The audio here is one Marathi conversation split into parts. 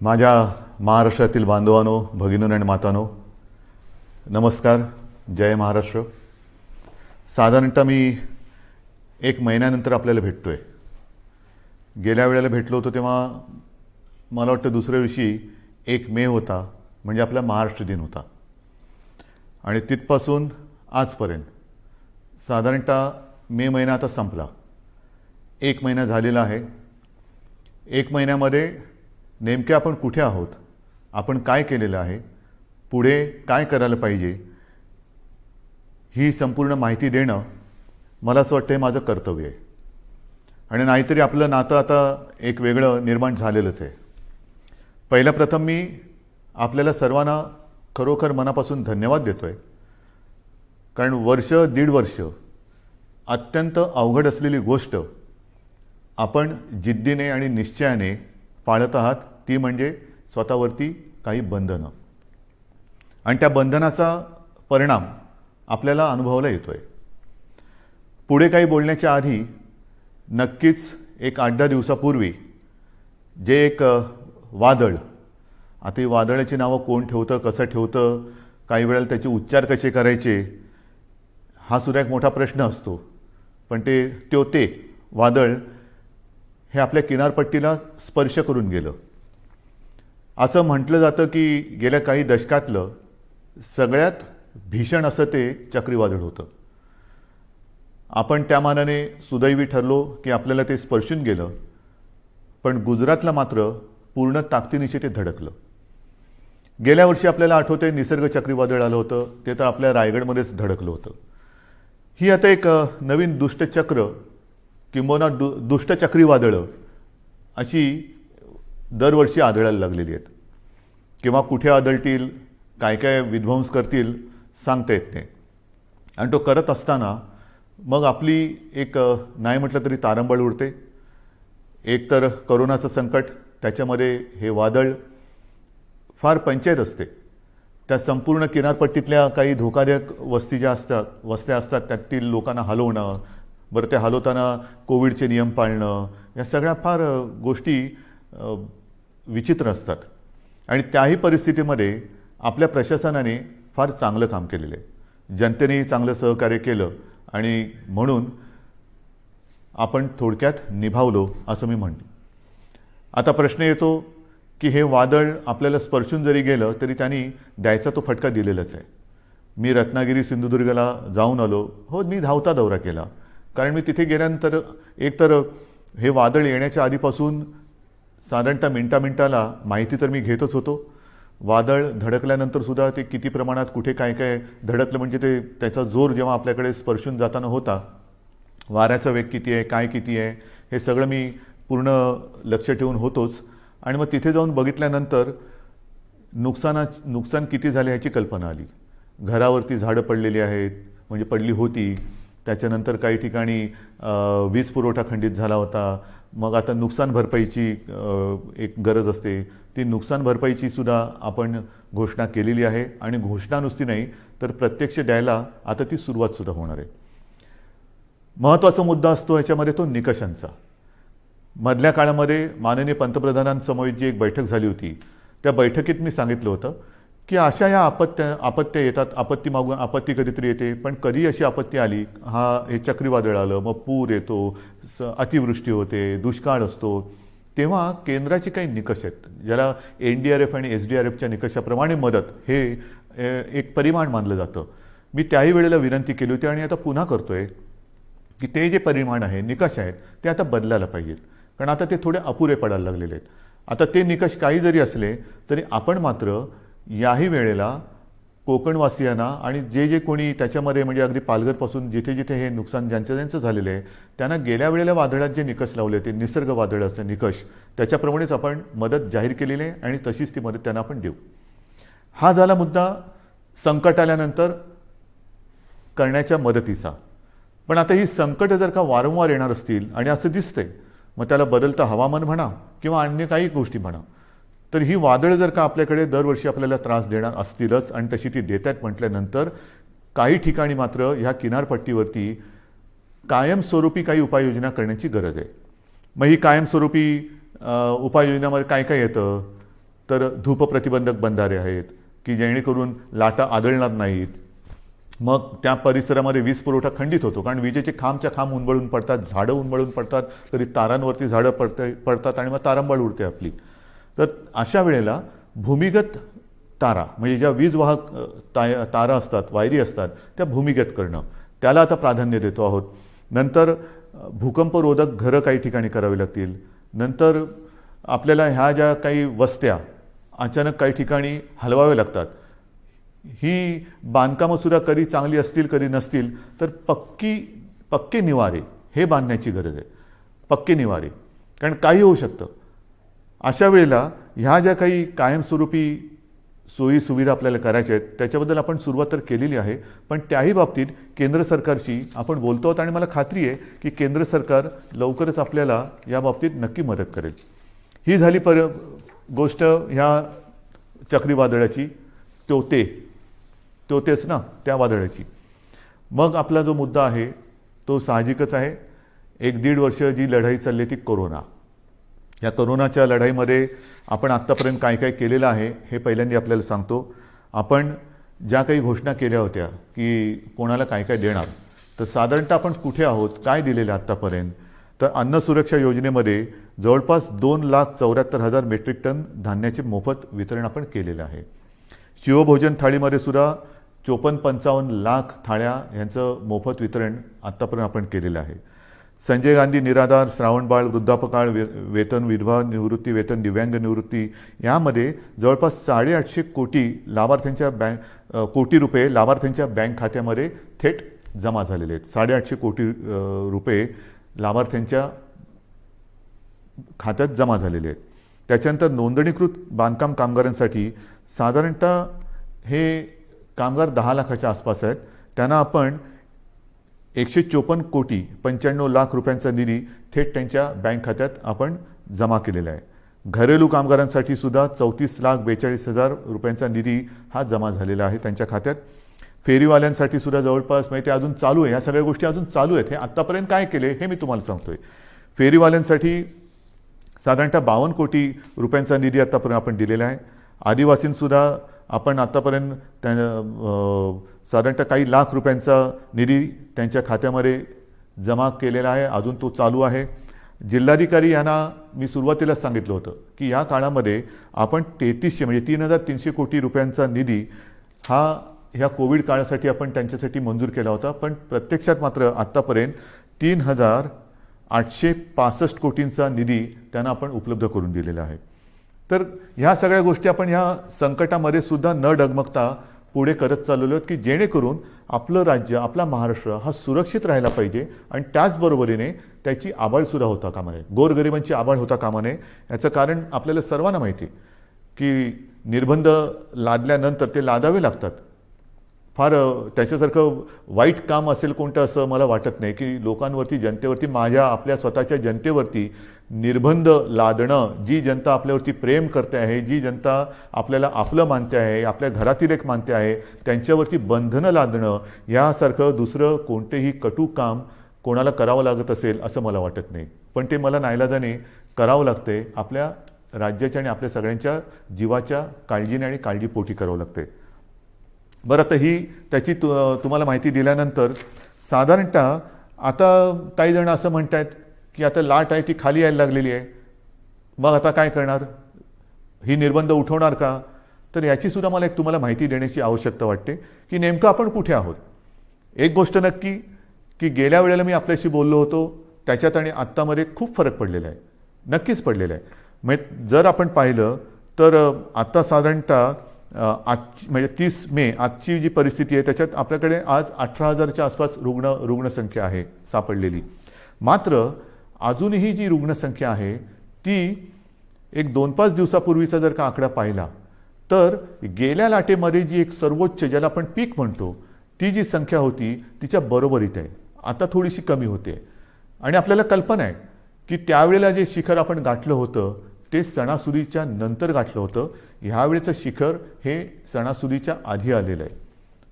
माझ्या महाराष्ट्रातील बांधवांनो, भगिनींनो आणि मातांनो, नमस्कार. जय महाराष्ट्र. साधारणतः मी एक महिन्यानंतर आपल्याला भेटतोय. गेल्या वेळेला भेटलो होतो तेव्हा मला वाटतं दुसऱ्या दिवशी 1 मे होता, म्हणजे आपला महाराष्ट्र दिन होता. आणि तिथपासून आजपर्यंत साधारणतः मे महिना आता संपला. 1 महिना झालेला आहे. 1 महिन्यामध्ये नेमके आपण कुठे आहोत, आपण काय केलेलं आहे, पुढे काय करायला पाहिजे, ही संपूर्ण माहिती देणं मला असं वाटतं हे माझं कर्तव्य आहे. आणि नाहीतरी आपलं नातं आता एक वेगळं निर्माण झालेलंच आहे. पहिल्या प्रथम मी आपल्याला सर्वांना खरोखर मनापासून धन्यवाद देतो आहे. कारण वर्ष दीड वर्ष अत्यंत अवघड असलेली गोष्ट आपण जिद्दीने आणि निश्चयाने पाळत आहात, ती म्हणजे स्वतःवरती काही बंधनं. आणि त्या बंधनाचा परिणाम आपल्याला अनुभवायला येतो आहे. पुढे काही बोलण्याच्या आधी नक्कीच एक 8-10 दिवसापूर्वी जे एक वादळ, आता ही वादळाची नावं कोण ठेवतं, कसं ठेवतं, काही वेळेला त्याचे उच्चार कसे करायचे, हा सुद्धा एक मोठा प्रश्न असतो. पण ते वादळ हे आपल्या किनारपट्टीला स्पर्श करून गेलं. असं म्हटलं जातं की गेल्या काही दशकातलं सगळ्यात भीषण असं ते चक्रीवादळ होतं. आपण त्या मानाने सुदैवी ठरलो की आपल्याला ते स्पर्शून गेलं. पण गुजरातला मात्र पूर्ण ताकदीनिशी ते धडकलं. गेल्या वर्षी आपल्याला आठवतंय निसर्ग चक्रीवादळ आलं होतं, ते तर आपल्या रायगडमध्येच धडकलं होतं. ही आता एक नवीन दुष्टचक्र किंबहुना दुष्ट चक्रीवादळं अशी दरवर्षी आढळायला लागलेली आहेत. किंवा कुठे आदळतील, काय काय विध्वंस करतील, सांगता येत नाही. आणि तो करत असताना मग आपली एक नाही म्हटलं तरी तारंबळ उडते. एक तर करोनाचं संकट, त्याच्यामध्ये हे वादळ, फार पंचायत असते. त्या संपूर्ण किनारपट्टीतल्या काही धोकादायक वस्त्या असतात त्यातील लोकांना हलवणं, बरं ते हलवताना कोविडचे नियम पाळणं, या सगळ्या फार गोष्टी विचित्र असतात. आणि त्याही परिस्थितीमध्ये आपल्या प्रशासनाने फार चांगलं काम केलेलं आहे. जनतेनेही चांगलं सहकार्य केलं आणि म्हणून आपण थोडक्यात निभावलो असं मी म्हणतो. आता प्रश्न येतो की हे वादळ आपल्याला स्पर्शून जरी गेलं तरी त्यांनी द्यायचा तो फटका दिलेलाच आहे. मी रत्नागिरी सिंधुदुर्गला जाऊन आलो. हो, मी धावता दौरा केला. कारण मी तिथे गेल्यानंतर एकतर हे वादळ येण्याच्या आधीपासून साधारणतः मिनटाला माहिती तर मी घेतच होतो. वादळ धडकल्यानंतर सुद्धा ते किती प्रमाणात कुठे काय काय धडकलं, म्हणजे त्याचा जोर जेव्हा आपल्याकडे स्पर्शून जाताना होता, वाऱ्याचा वेग किती आहे, काय किती आहे, हे सगळं मी पूर्ण लक्ष ठेवून होतोच. आणि मग तिथे जाऊन बघितल्यानंतर नुकसान किती झाले ह्याची कल्पना आली. घरावरती झाडं पडलेली आहेत, म्हणजे पडली होती. त्याच्यानंतर काही ठिकाणी वीज पुरवठा खंडित झाला होता. मग आता नुकसान भरपाईची एक गरज असते. ती नुकसान भरपाईची सुद्धा आपण घोषणा केलेली आहे. आणि घोषणा नुसती नाही तर प्रत्यक्ष द्यायला आता ती सुरुवातसुद्धा होणार आहे. महत्त्वाचा मुद्दा असतो ह्याच्यामध्ये तो निकषांचा. मधल्या काळामध्ये माननीय पंतप्रधानांसमवेत जी एक बैठक झाली होती, त्या बैठकीत मी सांगितलं होतं की अशा या आपत्त्या येतात, आपत्ती मागून आपत्ती कधीतरी येते, पण कधी अशी आपत्ती आली, हे चक्रीवादळ आलं, मग पूर येतो, अतिवृष्टी होते, दुष्काळ असतो, तेव्हा केंद्राचे काही निकष आहेत, ज्याला NDRF आणि SDRFच्या निकषाप्रमाणे मदत हे एक परिमाण मानलं जातं. मी त्याही वेळेला विनंती केली होती आणि आता पुन्हा करतोय की ते जे परिमाण आहे, निकष आहेत, ते आता बदलायला पाहिजेत. कारण आता ते थोडे अपुरे पडायला लागलेले आहेत. आता ते निकष काही जरी असले तरी आपण मात्र याही वेळेला कोकणवासियांना आणि जे कोणी त्याच्यामध्ये, म्हणजे अगदी पालघरपासून जिथे जिथे हे नुकसान ज्यांचं झालेलं आहे, त्यांना गेल्या वेळेला वादळात जे निकष लावले, ते निसर्ग वादळाचे निकष, त्याच्याप्रमाणेच आपण मदत जाहीर केलेली आहे आणि तशीच ती मदत त्यांना आपण देऊ. हा झाला मुद्दा संकट आल्यानंतर करण्याच्या मदतीचा. पण आता ही संकट जर का वारंवार येणार असतील आणि असं दिसतंय, मग त्याला बदलतं हवामान म्हणा किंवा अन्य काही गोष्टी म्हणा, तर ही वादळं जर का आपल्याकडे दरवर्षी आपल्याला त्रास देणार असतीलच आणि तशी ती देत आहेत म्हटल्यानंतर काही ठिकाणी मात्र ह्या किनारपट्टीवरती कायमस्वरूपी काही उपाययोजना करण्याची गरज आहे. मग ही कायमस्वरूपी उपाययोजनामध्ये काय काय येतं, तर धूप प्रतिबंधक बंधारे आहेत की जेणेकरून लाटा आदळणार नाहीत. मग त्या परिसरामध्ये वीज पुरवठा खंडित होतो, कारण विजेचे खांबच्या खांब उन्मळून पडतात, झाडं उन्मळून पडतात, कधी तारांवरती झाडं पडतात आणि मग तारांबळ उडते आपली. तर अशा वेळेला भूमिगत तारा म्हणजे ज्या वीज वाहक तारा असतात, वायरी असतात, त्या भूमिगत करणं, त्याला आता प्राधान्य देतो आहोत. नंतर भूकंपरोधक घरं काही ठिकाणी करावी लागतील. नंतर आपल्याला ह्या ज्या काही वस्त्या अचानक काही ठिकाणी हलवाव्या लागतात, ही बांधकामंसुद्धा कधी चांगली असतील कधी नसतील, तर पक्के निवारे हे बांधण्याची गरज आहे. पक्के निवारे, कारण काही होऊ शकतं. अशा वेळेला ह्या ज्या काही कायमस्वरूपी सोयी सुविधा आपल्याला करायच्या आहेत त्याच्याबद्दल आपण सुरुवात तर केलेली आहे, पण त्याही बाबतीत केंद्र सरकारशी आपण बोलतो आहोत आणि मला खात्री आहे की केंद्र सरकार लवकरच आपल्याला या बाबतीत नक्की मदत करेल. ही झाली गोष्ट ह्या चक्रीवादळाची, तेच ना त्या वादळाची. मग आपला जो मुद्दा आहे तो साहजिकच आहे. 1-1.5 वर्ष जी लढाई चालली ती कोरोना. या कोरोनाच्या लढाईमध्ये आपण आत्तापर्यंत काय काय केलेलं आहे हे पहिल्यांदा आपल्याला सांगतो. आपण ज्या काही घोषणा केल्या होत्या की कोणाला काय काय देणार, तर साधारणतः आपण कुठे आहोत, काय दिलेलं आत्तापर्यंत, तर अन्न सुरक्षा योजनेमध्ये जवळपास 2,74,000 मेट्रिक टन धान्याचे मोफत वितरण आपण केलेलं आहे. शिवभोजन थाळीमध्ये सुद्धा 54-55 लाख थाळ्या यांचं मोफत वितरण आत्तापर्यंत आपण केलेलं आहे. संजय गांधी निराधार, श्रावणबाळ, वृद्धापकाळ वेतन, विधवा निवृत्ती वेतन, दिव्यांग निवृत्ती यामध्ये जवळपास 850 कोटी रुपये लाभार्थ्यांच्या बँक खात्यामध्ये थेट जमा झालेले आहेत. 850 कोटी रुपये लाभार्थ्यांच्या खात्यात जमा झालेले आहेत. त्याच्यानंतर नोंदणीकृत बांधकाम कामगारांसाठी साधारणतः हे कामगार 10 लाखाच्या आसपास आहेत. त्यांना आपण 154 कोटी 95 लाख रुपयांचा निधी थेट त्यांच्या बँक खात्यात आपण जमा केलेला आहे. घरेलू कामगारांसाठी सुद्धा 34,42,000 रुपयांचा निधी हा जमा झालेला आहे त्यांच्या खात्यात. फेरीवाल्यांसाठी सुद्धा जवळपास ते अजून चालू आहे, ह्या सगळ्या गोष्टी अजून चालू आहेत. हे आत्तापर्यंत काय केले हे मी तुम्हाला सांगतोय. फेरीवाल्यांसाठी साधारणतः 52 कोटी रुपयांचा निधी आत्तापर्यंत आपण दिलेला आहे. आदिवासींसुद्धा आपण आत्तापर्यंत साधारणतः काही लाख रुपयांचा निधी त्यांच्या खात्यामध्ये जमा केलेला आहे, अजून तो चालू आहे. जिल्हाधिकारी यांना मी सुरुवातीलाच सांगितलं होतं की या काळामध्ये आपण 3300 म्हणजे 3,300 कोटी रुपयांचा निधी हा ह्या कोविड काळासाठी आपण त्यांच्यासाठी मंजूर केला होता, पण प्रत्यक्षात मात्र आत्तापर्यंत 3,865 कोटींचा निधी त्यांना आपण उपलब्ध करून दिलेला आहे. तर ह्या सगळ्या गोष्टी आपण ह्या संकटामध्ये सुद्धा न डगमगता पुढे करत चाललेलो आहोत की जेणेकरून आपलं राज्य, आपला महाराष्ट्र हा सुरक्षित राहायला पाहिजे आणि त्याचबरोबरीने त्याची आबाळसुद्धा होता कामा नये, गोरगरिबांची आबाळ होता कामा नये. याचं कारण आपल्याला सर्वांना माहिती आहे की निर्बंध लादल्यानंतर ते लादावे लागतात. फार त्याच्यासारखं वाईट काम असेल कोणतं असं मला वाटत नाही की लोकांवरती, जनतेवरती, आपल्या स्वतःच्या जनतेवरती निर्बंध लादणं. जी जनता आपल्यावरती प्रेम करते आहे, जी जनता आपल्याला आपलं मानते आहे, आपल्या घरातील एक मानते आहे, त्यांच्यावरती बंधनं लादणं यासारखं दुसरं कोणतेही कटू काम कोणाला करावं लागत असेल असं मला वाटत नाही. पण ते मला नाईलाजाने करावं लागते. आपल्या राज्याच्या आणि आपल्या सगळ्यांच्या जीवाच्या काळजीने आणि काळजीपोटी करावं लागते. बरं, आता ही त्याची तुम्हाला माहिती दिल्यानंतर साधारणतः आता काही जण असं म्हणत आहेत की आता लाट आहे ती खाली यायला लागलेली आहे, मग आता काय करणार, ही निर्बंध उठवणार का? तर याचीसुद्धा मला एक तुम्हाला माहिती देण्याची आवश्यकता वाटते की नेमकं आपण कुठे आहोत. एक गोष्ट नक्की की गेल्या वेळेला मी आपल्याशी बोललो होतो त्याच्यात आणि आत्तामध्ये खूप फरक पडलेला आहे, नक्कीच पडलेला आहे. म्हणजे जर आपण पाहिलं तर आत्ता साधारणतः आजची म्हणजे 30 मे आजची जी परिस्थिती आहे त्याच्यात आपल्याकडे आज 18,000च्या आसपास रुग्णसंख्या आहे सापडलेली. मात्र अजूनही जी रुग्णसंख्या आहे ती एक 2-5 दिवसापूर्वीचा जर का आकडा पाहिला तर गेल्या लाटेमध्ये जी एक सर्वोच्च, ज्याला आपण पीक म्हणतो, ती जी संख्या होती तिच्या बरोबरीत आहे. आता थोडीशी कमी होते आणि आपल्याला कल्पना आहे की त्यावेळेला जे शिखर आपण गाठलं होतं ते सणासुदीच्या नंतर गाठलं होतं. ह्यावेळेचं शिखर हे सणासुदीच्या आधी आलेलं आहे.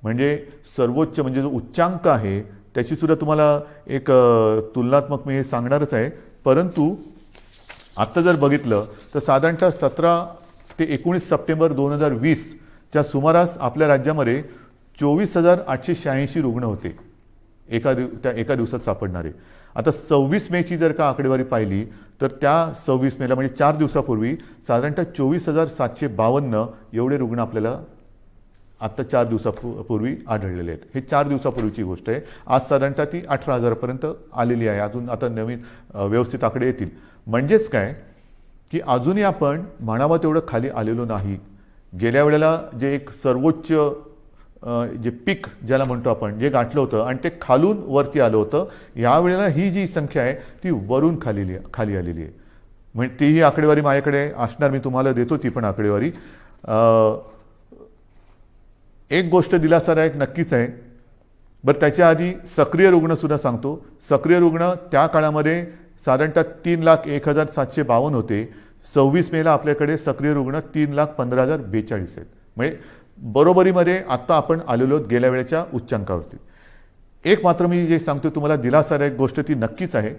म्हणजे सर्वोच्च म्हणजे जो उच्चांक आहे त्याचीसुद्धा तुम्हाला एक तुलनात्मक मी हे सांगणारच आहे. परंतु आत्ता जर बघितलं तर साधारणतः ते 19 सप्टेंबर 2020च्या सुमारास आपल्या राज्यामध्ये 24,886 रुग्ण होते एका दिवसात सापडणारे. आता 26 मेची जर का आकडेवारी पाहिली तर त्या 26 मेला म्हणजे 4 दिवसापूर्वी साधारणतः 24,752 एवढे रुग्ण आपल्याला आत्ता 4 दिवसापूर्वी आढळलेले आहेत. हे 4 दिवसापूर्वीची गोष्ट आहे. आज साधारणतः ती 18,000पर्यंत आलेली आहे. अजून आता नवीन व्यवस्थित आकडे येतील. म्हणजेच काय की अजूनही आपण म्हणावं तेवढं खाली आलेलो नाही. गेल्या वेळेला जे एक सर्वोच्च जे पीक ज्याला म्हणतो आपण जे गाठलं होतं आणि ते खालून वरती आलं होतं, यावेळेला ही जी संख्या आहे ती वरून खाली आलेली आहे. म्हणजे तीही आकडेवारी माझ्याकडे असणार, मी तुम्हाला देतो ती पण आकडेवारी. एक गोष्ट दिलासादायक नक्कीच आहे. बरं, त्याच्या आधी सक्रिय रुग्णसुद्धा सांगतो. सक्रिय रुग्ण त्या काळामध्ये साधारणतः 3,01,752 होते. 26 मेला आपल्याकडे सक्रिय रुग्ण 3,15,042 आहेत. म्हणजे बरोबरीमध्ये आत्ता आपण आलेलो आहोत गेल्या वेळेच्या उच्चांकावरती. एक मात्र मी जे सांगतो तुम्हाला दिलासादायक गोष्ट ती नक्कीच आहे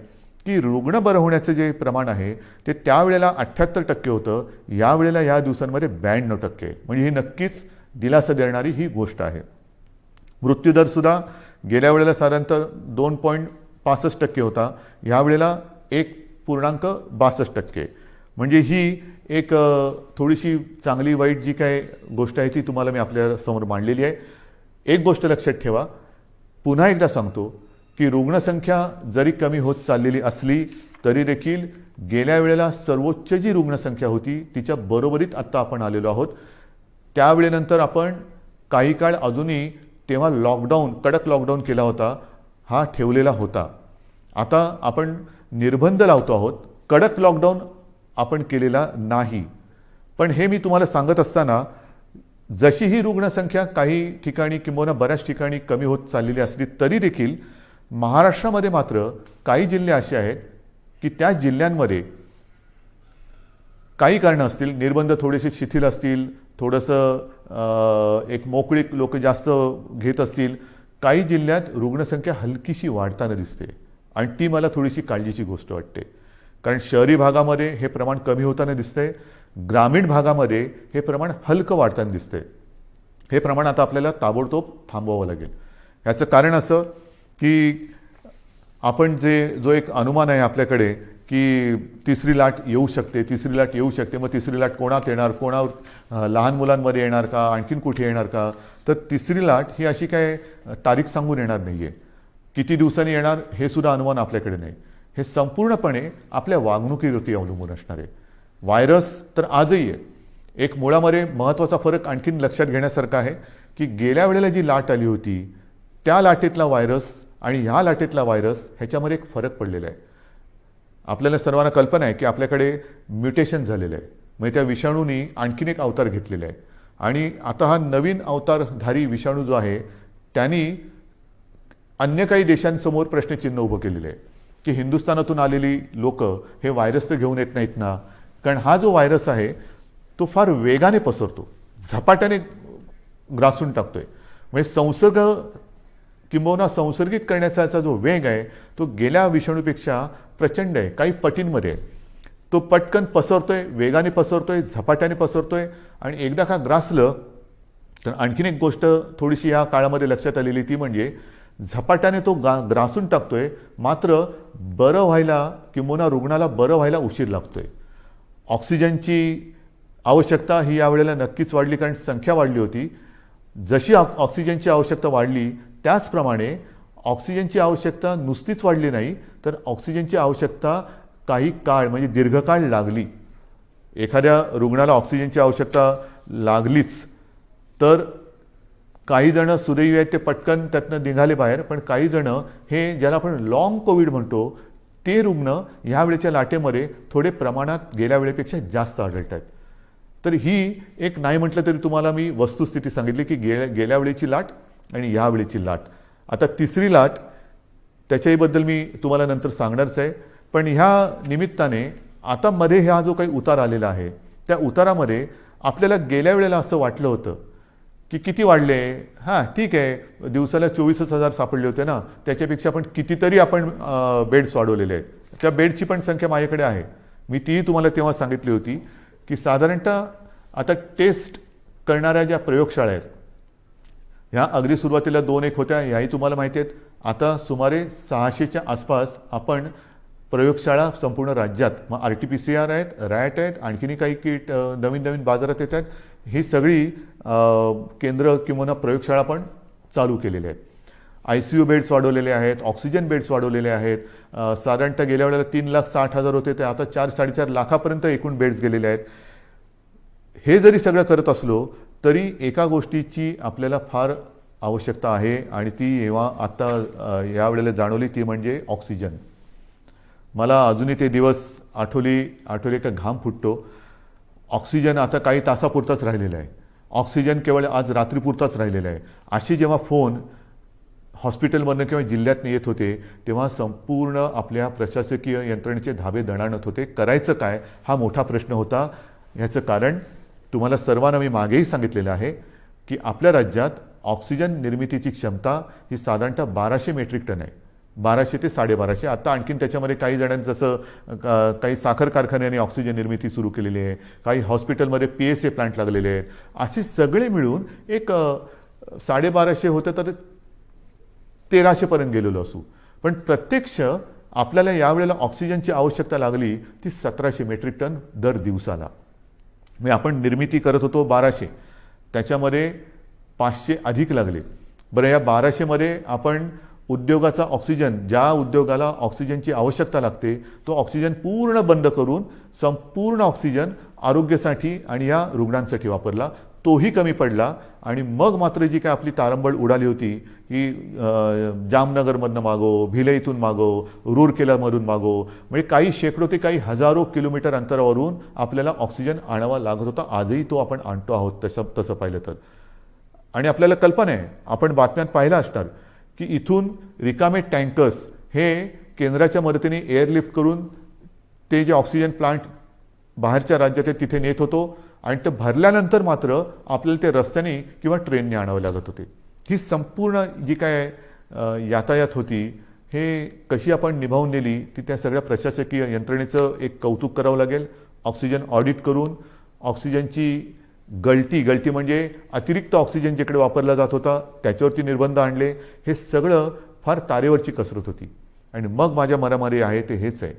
की रुग्ण बरं होण्याचं जे प्रमाण आहे ते त्यावेळेला 78% होतं, यावेळेला या दिवसांमध्ये 92% आहे. म्हणजे ही नक्कीच दिलासा देणारी ही गोष्ट आहे. मृत्यूदरसुद्धा गेल्या वेळेला साधारणतः 2.65% होता, यावेळेला 1.62%. म्हणजे ही एक थोडीशी चांगली वाईट जी काय गोष्ट आहे ती तुम्हाला मी आपल्या समोर मांडलेली आहे. एक गोष्ट लक्षात ठेवा, पुन्हा एकदा सांगतो की रुग्णसंख्या जरी कमी होत चाललेली असली तरी देखील गेल्या वेळेला सर्वोच्च जी रुग्णसंख्या होती तिच्या बरोबरीत आत्ता आपण आलेलो आहोत. त्यावेळेनंतर आपण काही काळ अजूनही तेव्हा कडक लॉकडाऊन केला होता, हा ठेवलेला होता. आता आपण निर्बंध लावतो आहोत, कडक लॉकडाऊन आपण केलेला नाही. पण हे मी तुम्हाला सांगत असताना जशी ही रुग्णसंख्या काही ठिकाणी किंवा बऱ्याच ठिकाणी कमी होत चाललेली असली तरी देखील महाराष्ट्रामध्ये मात्र काही जिल्हे असे आहेत की त्या जिल्ह्यांमध्ये काही कारणं असतील, निर्बंध थोडेसे शिथिल असतील, थोडंसं एक मोकळीक लोक जास्त घेत असतील, काही जिल्ह्यात रुग्णसंख्या हलकीशी वाढताना दिसते आणि ती मला थोडीशी काळजीची गोष्ट वाटते. कारण शहरी भागामध्ये हे प्रमाण कमी होताना दिसतंय, ग्रामीण भागामध्ये हे प्रमाण हलकं वाढताना दिसतंय. हे प्रमाण आता आपल्याला ताबडतोब थांबवावं लागेल. याचं कारण असं की आपण जो एक अनुमान आहे आपल्याकडे की तिसरी लाट येऊ शकते, मग तिसरी लाट कोणात येणार, लहान मुलांमध्ये येणार का, आणखीन कुठे येणार का, तर तिसरी लाट ही अशी काय तारीख सांगून येणार नाही आहे. किती दिवसांनी येणार हे सुद्धा अनुमान आपल्याकडे नाही. हे संपूर्णपणे आपल्या वागणुकीवरती अवलंबून असणार आहे. व्हायरस तर आजही आहे. एक मुळामध्ये महत्त्वाचा फरक आणखीन लक्षात घेण्यासारखा आहे की गेल्या वेळेला जी लाट आली होती त्या लाटेतला व्हायरस आणि ह्या लाटेतला व्हायरस ह्याच्यामध्ये एक फरक पडलेला आहे. आपल्याला सर्वांना कल्पना आहे की आपल्याकडे म्युटेशन झालेलं आहे, म्हणजे त्या विषाणूंनी आणखीन एक अवतार घेतलेला आहे. आणि आता हा नवीन अवतारधारी विषाणू जो आहे त्यांनी अन्य काही देशांसमोर प्रश्नचिन्ह उभं केलेलं आहे की हिंदुस्थानातून आलेली लोक हे व्हायरस तर घेऊन येत नाहीत ना. कारण हा जो व्हायरस आहे तो फार वेगाने पसरतो, झपाट्याने ग्रासून टाकतोय. म्हणजे संसर्ग किंबहुना संसर्गित करण्याचा जो वेग आहे तो गेल्या विषाणूपेक्षा प्रचंड आहे, काही पटींमध्ये आहे. तो पटकन पसरतोय, वेगाने पसरतोय, झपाट्याने पसरतोय. आणि एकदा का ग्रासलं तर आणखीन एक गोष्ट थोडीशी या काळामध्ये लक्षात आलेली ती म्हणजे झपाट्याने तो ग्रासून टाकतोय, मात्र बरं व्हायला किंबहुना रुग्णाला बरं व्हायला उशीर लागतोय. ऑक्सिजनची आवश्यकता ही यावेळेला नक्कीच वाढली, कारण संख्या वाढली होती. जशी ऑक्सिजनची आवश्यकता वाढली त्याचप्रमाणे ऑक्सिजनची आवश्यकता नुसतीच वाढली नाही, तर ऑक्सिजनची आवश्यकता काही काळ म्हणजे दीर्घकाळ लागली. एखाद्या रुग्णाला ऑक्सिजनची आवश्यकता लागलीच तर काही जण सुदैवी आहेत ते पटकन त्यातनं निघाले बाहेर, पण काही जण हे ज्याला आपण लॉंग कोविड म्हणतो ते रुग्ण ह्यावेळेच्या लाटेमध्ये थोडे प्रमाणात गेल्या वेळेपेक्षा जास्त आढळत आहेत. तर ही एक नाही म्हटलं तरी तुम्हाला मी वस्तुस्थिती सांगितली की गेल्या वेळेची लाट आणि ह्या वेळेची लाट. आता तिसरी लाट त्याच्याबद्दल मी तुम्हाला नंतर सांगणारच आहे. पण ह्या निमित्ताने आता मध्ये हा जो काही उतार आलेला आहे त्या उतारामध्ये आपल्याला गेल्या वेळेला असं वाटलं होतं की किती वाढले, हां ठीक आहे दिवसाला 24,000 सापडले होते ना, त्याच्यापेक्षा पण कितीतरी आपण बेड्स वाढवलेले आहेत. त्या बेडची पण संख्या माझ्याकडे आहे, मी तीही तुम्हाला तेव्हा सांगितली होती की साधारणतः आता टेस्ट करणाऱ्या ज्या प्रयोगशाळा आहेत ह्या अगदी सुरुवातीला 2-1 होत्या, ह्याही तुम्हाला माहिती आहेत. आता सुमारे 600च्या आसपास आपण प्रयोगशाळा संपूर्ण राज्यात, मग RT-PCR आहेत, रॅट आहेत, आणखीनही काही किट नवीन नवीन बाजारात येत आहेत. ही सगळी केंद्र किंवा प्रयोगशाळा पण चालू केलेल्या आहेत. ICU बेड्स वाढवलेले आहेत, ऑक्सिजन बेड्स वाढवलेले आहेत. साधारणतः गेल्या वेळेला 3,60,000 होते, ते आता 4-4.5 लाखापर्यंत एकूण बेड्स गेलेले आहेत. हे जरी सगळं करत असलो तरी एका गोष्टीची आपल्याला फार आवश्यकता आहे आणि ती जेव्हा आत्ता यावेळेला जाणवली ती म्हणजे ऑक्सिजन. मला अजूनही ते दिवस आठवले का घाम फुटतो. ऑक्सिजन आता काही तासापुरताच राहिलेला आहे. ऑक्सिजन केवळ आज रात्रीपुरताच राहिलेला आहे. अशी जेव्हा फोन हॉस्पिटलमधनं किंवा जिल्ह्यातनं येत होते तेव्हा संपूर्ण आपल्या प्रशासकीय यंत्रणेचे धाबे दणाणत होते. करायचं काय हा मोठा प्रश्न होता. ह्याचं कारण तुम्हाला सर्वांना मी मागेही सांगितलेलं आहे की आपल्या राज्यात ऑक्सिजन निर्मितीची क्षमता ही साधारणतः 1200 मेट्रिक टन आहे. 1200 ते 1250. आता आणखीन त्याच्यामध्ये काही जणांनी जसं काही साखर कारखान्यांनी ऑक्सिजन निर्मिती सुरू केलेली आहे, काही हॉस्पिटलमध्ये PSA प्लांट लागलेले आहेत. असे सगळे मिळून एक 1250 होतं तर 1300पर्यंत गेलेलो असू. पण प्रत्यक्ष आपल्याला यावेळेला ऑक्सिजनची आवश्यकता लागली ती 1700 मेट्रिक टन दर दिवसाला. म्हणजे आपण निर्मिती करत होतो 1200, त्याच्यामध्ये 500 अधिक लागले. बरं, या 1200मध्ये आपण उद्योगाचा ऑक्सिजन, ज्या उद्योगाला ऑक्सिजनची आवश्यकता लागते तो ऑक्सिजन पूर्ण बंद करून संपूर्ण ऑक्सिजन आरोग्यासाठी आणि या रुग्णांसाठी वापरला. तोही कमी पडला आणि मग मात्र जी काय आपली तारंबळ उडाली होती की जामनगरमधनं मागो, भिलईतून मागो, रूरकेलामधून मागो, म्हणजे काही शेकडो ते काही हजारो किलोमीटर अंतरावरून आपल्याला ऑक्सिजन आणावा लागत होता. आजही तो आपण आणतो आहोत तसं पाहिलं तर. आणि आपल्याला कल्पना आहे, आपण बातम्यात पाहिलं असणार की इथून रिकामे टँकर्स हे केंद्राच्या मदतीने एअरलिफ्ट करून ते जे ऑक्सिजन प्लांट बाहेरच्या राज्यात आहे तिथे नेत होतो आणि ते भरल्यानंतर मात्र आपल्याला ते रस्त्याने किंवा ट्रेनने आणावे लागत होते. ही संपूर्ण जी काय यातायात होती हे कशी आपण निभावून नेली ती त्या सगळ्या प्रशासकीय यंत्रणेचं एक कौतुक करावं लागेल. ऑक्सिजन ऑडिट करून ऑक्सिजनची गळती म्हणजे अतिरिक्त ऑक्सिजन जिकडे वापरला जात होता त्याच्यावरती निर्बंध आणले. हे सगळं फार तारेवरची कसरत होती. आणि मग माझ्या मनामध्ये आहे ते हेच आहे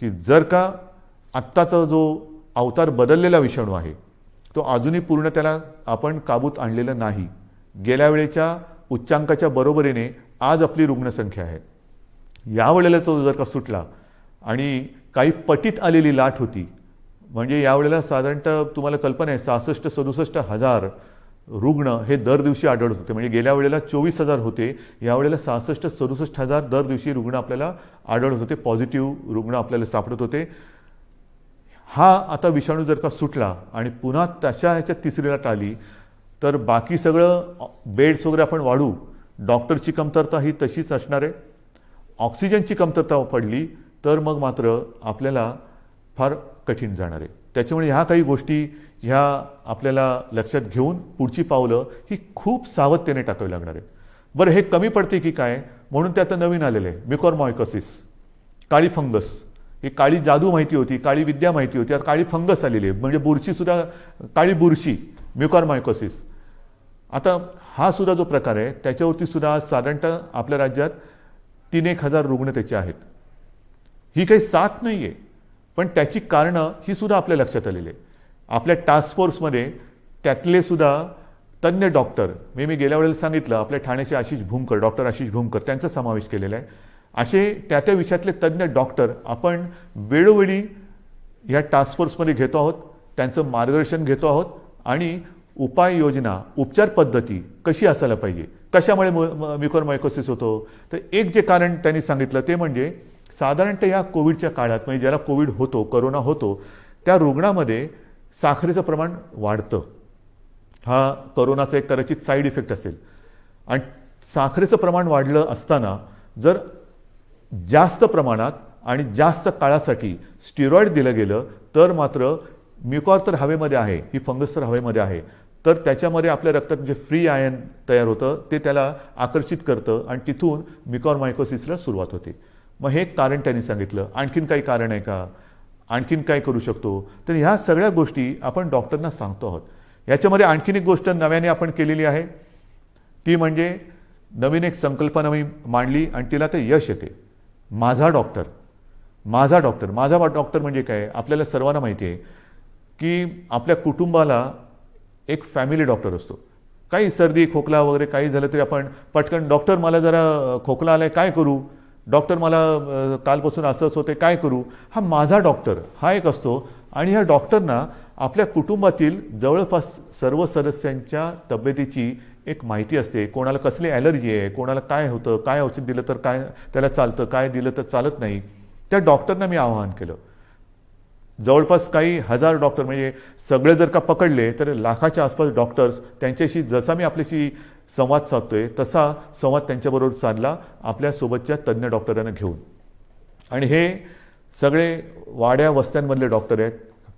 की जर का आत्ताचा जो अवतार बदललेला विषाणू आहे तो अजूनही पूर्ण त्याला आपण काबूत आणलेलं नाही. गेल्या वेळेच्या उच्चांकाच्या बरोबरीने आज आपली रुग्णसंख्या आहे. यावेळेला तो जर का सुटला आणि काही पटीत आलेली लाट होती, म्हणजे यावेळेला साधारणतः तुम्हाला कल्पना आहे 66-67 हजार रुग्ण हे दर दिवशी आढळत होते. म्हणजे गेल्या वेळेला 24,000 होते, यावेळेला 66-67 हजार दर दिवशी रुग्ण आपल्याला आढळत होते, पॉझिटिव्ह रुग्ण आपल्याला सापडत होते. हा आता विषाणू जर का सुटला आणि पुन्हा तशा ह्याच्यात तिसरी लाट आली तर बाकी सगळं बेड्स वगैरे आपण वाढू, डॉक्टरची कमतरता ही तशीच असणार आहे. ऑक्सिजनची कमतरता पडली तर मग मात्र आपल्याला फार कठीण जाणार आहे. त्याच्यामुळे ह्या काही गोष्टी ह्या आपल्याला लक्षात घेऊन पुढची पावलं ही खूप सावधतेने टाकावी लागणार आहेत. बरं, हे कमी पडते की काय म्हणून ते आता नवीन आलेलं आहे म्युकॉरमायकोसिस, काळी फंगस. ही काळी जादू माहिती होती, काळी विद्या माहिती होती, आता काळी फंगस आलेली आहे. म्हणजे बुरशीसुद्धा, काळी बुरशी, म्युकॉरमायकोसिस. आता हा सुद्धा जो प्रकार आहे त्याच्यावरती सुद्धा आज साधारणतः आपल्या राज्यात 3-1 हजार रुग्ण त्याचे आहेत. ही काही साथ नाही आहे, पण त्याची कारणं ही सुद्धा आपल्या लक्षात आलेली आहे. आपल्या टास्क फोर्समध्ये त्यातले सुद्धा तज्ज्ञ डॉक्टर, मी गेल्या वेळेला सांगितलं आपल्या ठाण्याचे आशिष भूमकर, डॉक्टर आशिष भूमकर, त्यांचा समावेश केलेला आहे. असे त्या विषयातले तज्ज्ञ डॉक्टर आपण वेळोवेळी ह्या टास्क फोर्समध्ये घेतो आहोत, त्यांचं मार्गदर्शन घेतो आहोत आणि उपाययोजना, उपचार पद्धती कशी असायला पाहिजे, कशामुळे म्युकॉरमायकोसिस होतो. तर एक जे कारण त्यांनी सांगितलं ते म्हणजे साधारणतः या कोविडच्या काळात, म्हणजे ज्याला कोविड होतो, करोना होतो, त्या रुग्णामध्ये साखरेचं प्रमाण वाढतं. हा करोनाचा एक कदाचित साईड इफेक्ट असेल. आणि साखरेचं प्रमाण वाढलं असताना जर जास्त प्रमाणात आणि जास्त काळासाठी स्टिरॉइड दिलं गेलं तर मात्र म्युकॉर तर हवेमध्ये आहे, ही फंगस तर हवेमध्ये आहे, तर त्याच्यामध्ये आपल्या रक्तात जे फ्री आयन तयार होतं ते त्याला आकर्षित करतं आणि तिथून म्युकॉरमायकोसिसला सुरुवात होते. मग हे कारण त्यांनी सांगितलं. आणखीन काही कारण आहे का? आणखीन काय करू शकतो. तर ह्या सगळ्या गोष्टी आपण डॉक्टरना सांगतो आहोत. याच्यामध्ये आणखीन एक गोष्ट नव्याने आपण केलेली आहे, ती म्हणजे नवीन एक संकल्पना मी मांडली आणि तिला ते यश येते. माझा डॉक्टर. माझा डॉक्टर. माझा डॉक्टर म्हणजे काय, आपल्याला सर्वांना माहिती आहे की आपल्या कुटुंबाला एक फॅमिली डॉक्टर असतो. काही सर्दी खोकला वगैरे काही झालं तरी आपण पटकन, डॉक्टर मला जरा खोकला आलाय काय करू, डॉक्टर मला कालपासून असंच होते काय करू. हा माझा डॉक्टर हा एक असतो. आणि ह्या डॉक्टरना आपल्या कुटुंबातील जवळपास सर्व सदस्यांच्या तब्येतीची एक माहिती असते. कोणाला कसली ॲलर्जी आहे, कोणाला काय होतं, काय औषध दिलं तर काय त्याला चालतं, काय दिलं तर चालत नाही. त्या डॉक्टरना मी आवाहन केलं. जवळपास काही हजार डॉक्टर, म्हणजे सगळे जर का पकडले तर लाखाच्या आसपास डॉक्टर्स, त्यांच्याशी जसा मी आपल्याशी संवाद साधतोय तसा संवाद त्यांच्याबरोबर साधला आपल्यासोबतच्या तज्ज्ञ डॉक्टरांना घेऊन. आणि हे सगळे वाड्या वस्त्यांमधले डॉक्टर आहेत,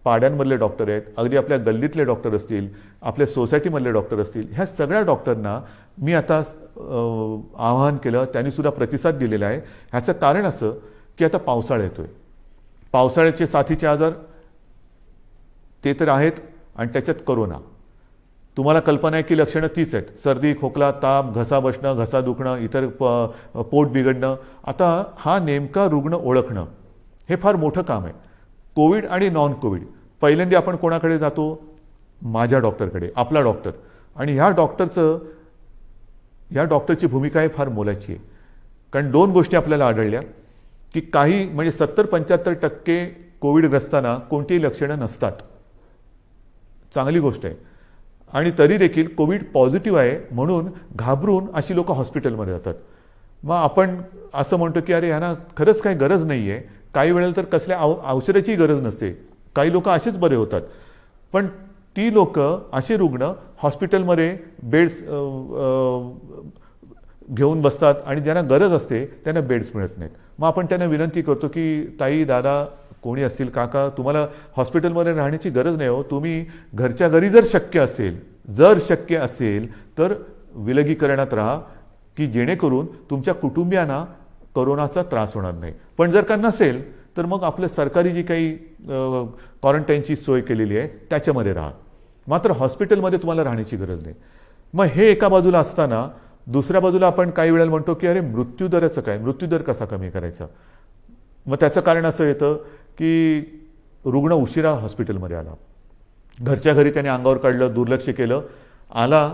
पाड्यांमधले डॉक्टर आहेत, अगदी आपल्या गल्लीतले डॉक्टर असतील, आपल्या सोसायटीमधले डॉक्टर असतील. ह्या सगळ्या डॉक्टरना मी आता आवाहन केलं. त्यांनीसुद्धा प्रतिसाद दिलेला आहे. ह्याचं कारण असं की आता पावसाळा येतोय. पावसाळ्याचे साथीचे आजार ते तर आहेत आणि त्याच्यात कोरोना. तुम्हाला कल्पना आहे की लक्षणं तीच आहेत. सर्दी खोकला ताप, घसा बसणं, घसा दुखणं, इतर पोट बिघडणं. आता हा नेमका रुग्ण ओळखणं हे फार मोठं काम आहे. कोविड आणि नॉन कोविड. पहिल्यांदा आपण कोणाकडे जातो, माझ्या डॉक्टरकडे, आपला डॉक्टर. आणि ह्या डॉक्टरची भूमिका आहे फार मोलाची आहे. कारण दोन गोष्टी आपल्याला आढळल्या की काही म्हणजे 70-75% कोविडग्रस्तांना कोणतीही लक्षणं नसतात. चांगली गोष्ट आहे. आणि तरी देखील कोविड पॉझिटिव्ह आहे म्हणून घाबरून अशी लोक हॉस्पिटलमध्ये जातात. मग आपण असं म्हणतो की अरे ह्यांना खरंच काही गरज नाही आहे. काही वेळेला तर कसल्या औषधाची गरज नसते. काही लोक असेच बरे होतात. पण ती लोक, असे रुग्ण हॉस्पिटलमध्ये बेड्स घेऊन बसतात आणि ज्यांना गरज असते त्यांना बेड्स मिळत नाहीत. मग आपण त्यांना विनंती करतो की ताई, दादा, कोणी असतील, काका, तुम्हाला हॉस्पिटलमध्ये राहण्याची गरज नाही हो. तुम्ही घरच्या घरी जर शक्य असेल तर विलगीकरणात राहा की जेणेकरून तुमच्या कुटुंबियांना कोरोनाचा त्रास होणार नाही. पण जर का नसेल तर मग आपलं सरकारी जी काही क्वारंटाईनची सोय केलेली आहे त्याच्यामध्ये राहा. मात्र हॉस्पिटलमध्ये तुम्हाला राहण्याची गरज नाही. मग हे एका बाजूला असताना दुसऱ्या बाजूला आपण काही वेळेला म्हणतो की अरे मृत्यूदराचं काय, मृत्यूदर कसा कमी करायचा. मग त्याचं कारण असं येतं की रुग्ण उशिरा हॉस्पिटलमध्ये आला, घरच्या घरी त्याने अंगावर काढलं, दुर्लक्ष केलं, आला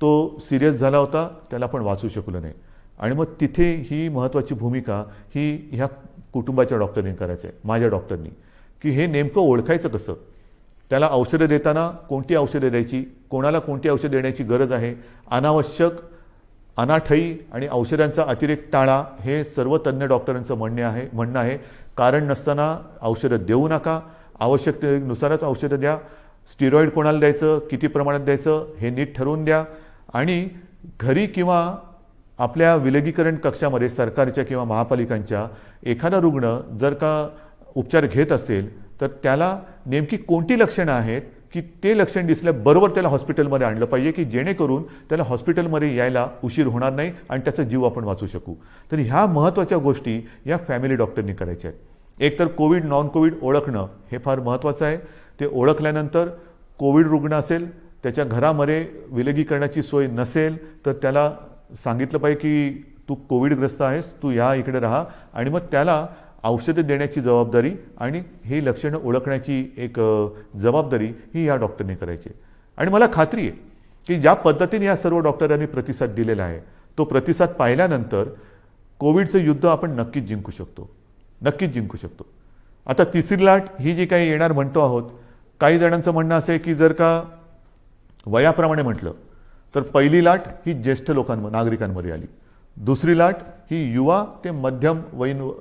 तो सिरियस झाला होता, त्याला पण वाचू शकलो नाही. आणि मग तिथे ही महत्त्वाची भूमिका ही ह्या कुटुंबाच्या डॉक्टरनी करायचं आहे, माझ्या डॉक्टरनी, की हे नेमकं ओळखायचं कसं. त्याला औषधं देताना कोणती औषधं द्यायची, कोणाला कोणती औषधं देण्याची गरज आहे, अनावश्यक अनाठई आणि औषधांचा अतिरेक टाळा, हे सर्व तज्ज्ञ डॉक्टरांचं म्हणणं आहे. कारण नसताना औषधं देऊ नका, आवश्यकतेनुसारच औषधं द्या. स्टिरॉइड कोणाला द्यायचं, किती प्रमाणात द्यायचं हे नीट ठरवून द्या. आणि घरी किंवा आपल्या विलगीकरण कक्षामध्ये सरकारच्या किंवा महापालिकांच्या एखादा रुग्ण जर का उपचार घेत असेल तर त्याला नेमकी कोणती लक्षणं आहेत की ते लक्षण दिसल्याबरोबर त्याला हॉस्पिटलमध्ये आणलं पाहिजे की जेणेकरून त्याला हॉस्पिटलमध्ये यायला उशीर होणार नाही आणि त्याचा जीव आपण वाचू शकू. तर ह्या महत्त्वाच्या गोष्टी या फॅमिली डॉक्टरनी करायच्या आहेत. एक तर कोविड नॉन कोविड ओळखणं हे फार महत्त्वाचं आहे. ते ओळखल्यानंतर कोविड रुग्ण असेल, त्याच्या घरामध्ये विलगीकरणाची सोय नसेल तर त्याला सांगितलं पाहिजे की तू कोविडग्रस्त आहेस, तू या इकडे राहा. आणि मग त्याला औषधं देण्याची जबाबदारी आणि हे लक्षणं ओळखण्याची एक जबाबदारी ही या डॉक्टरने करायची. आणि मला खात्री आहे की ज्या पद्धतीने या सर्व डॉक्टरांनी प्रतिसाद दिलेला आहे तो प्रतिसाद पाहिल्यानंतर कोविडचं युद्ध आपण नक्कीच जिंकू शकतो. आता तिसरी लाट ही जी काही येणार म्हणतो आहोत, काही जणांचं म्हणणं असं आहे की जर का वयाप्रमाणे म्हटलं तर पहिली लाट ही ज्येष्ठ नागरिकांमध्ये आली, दुसरी लाट ही युवा ते मध्यम वयीन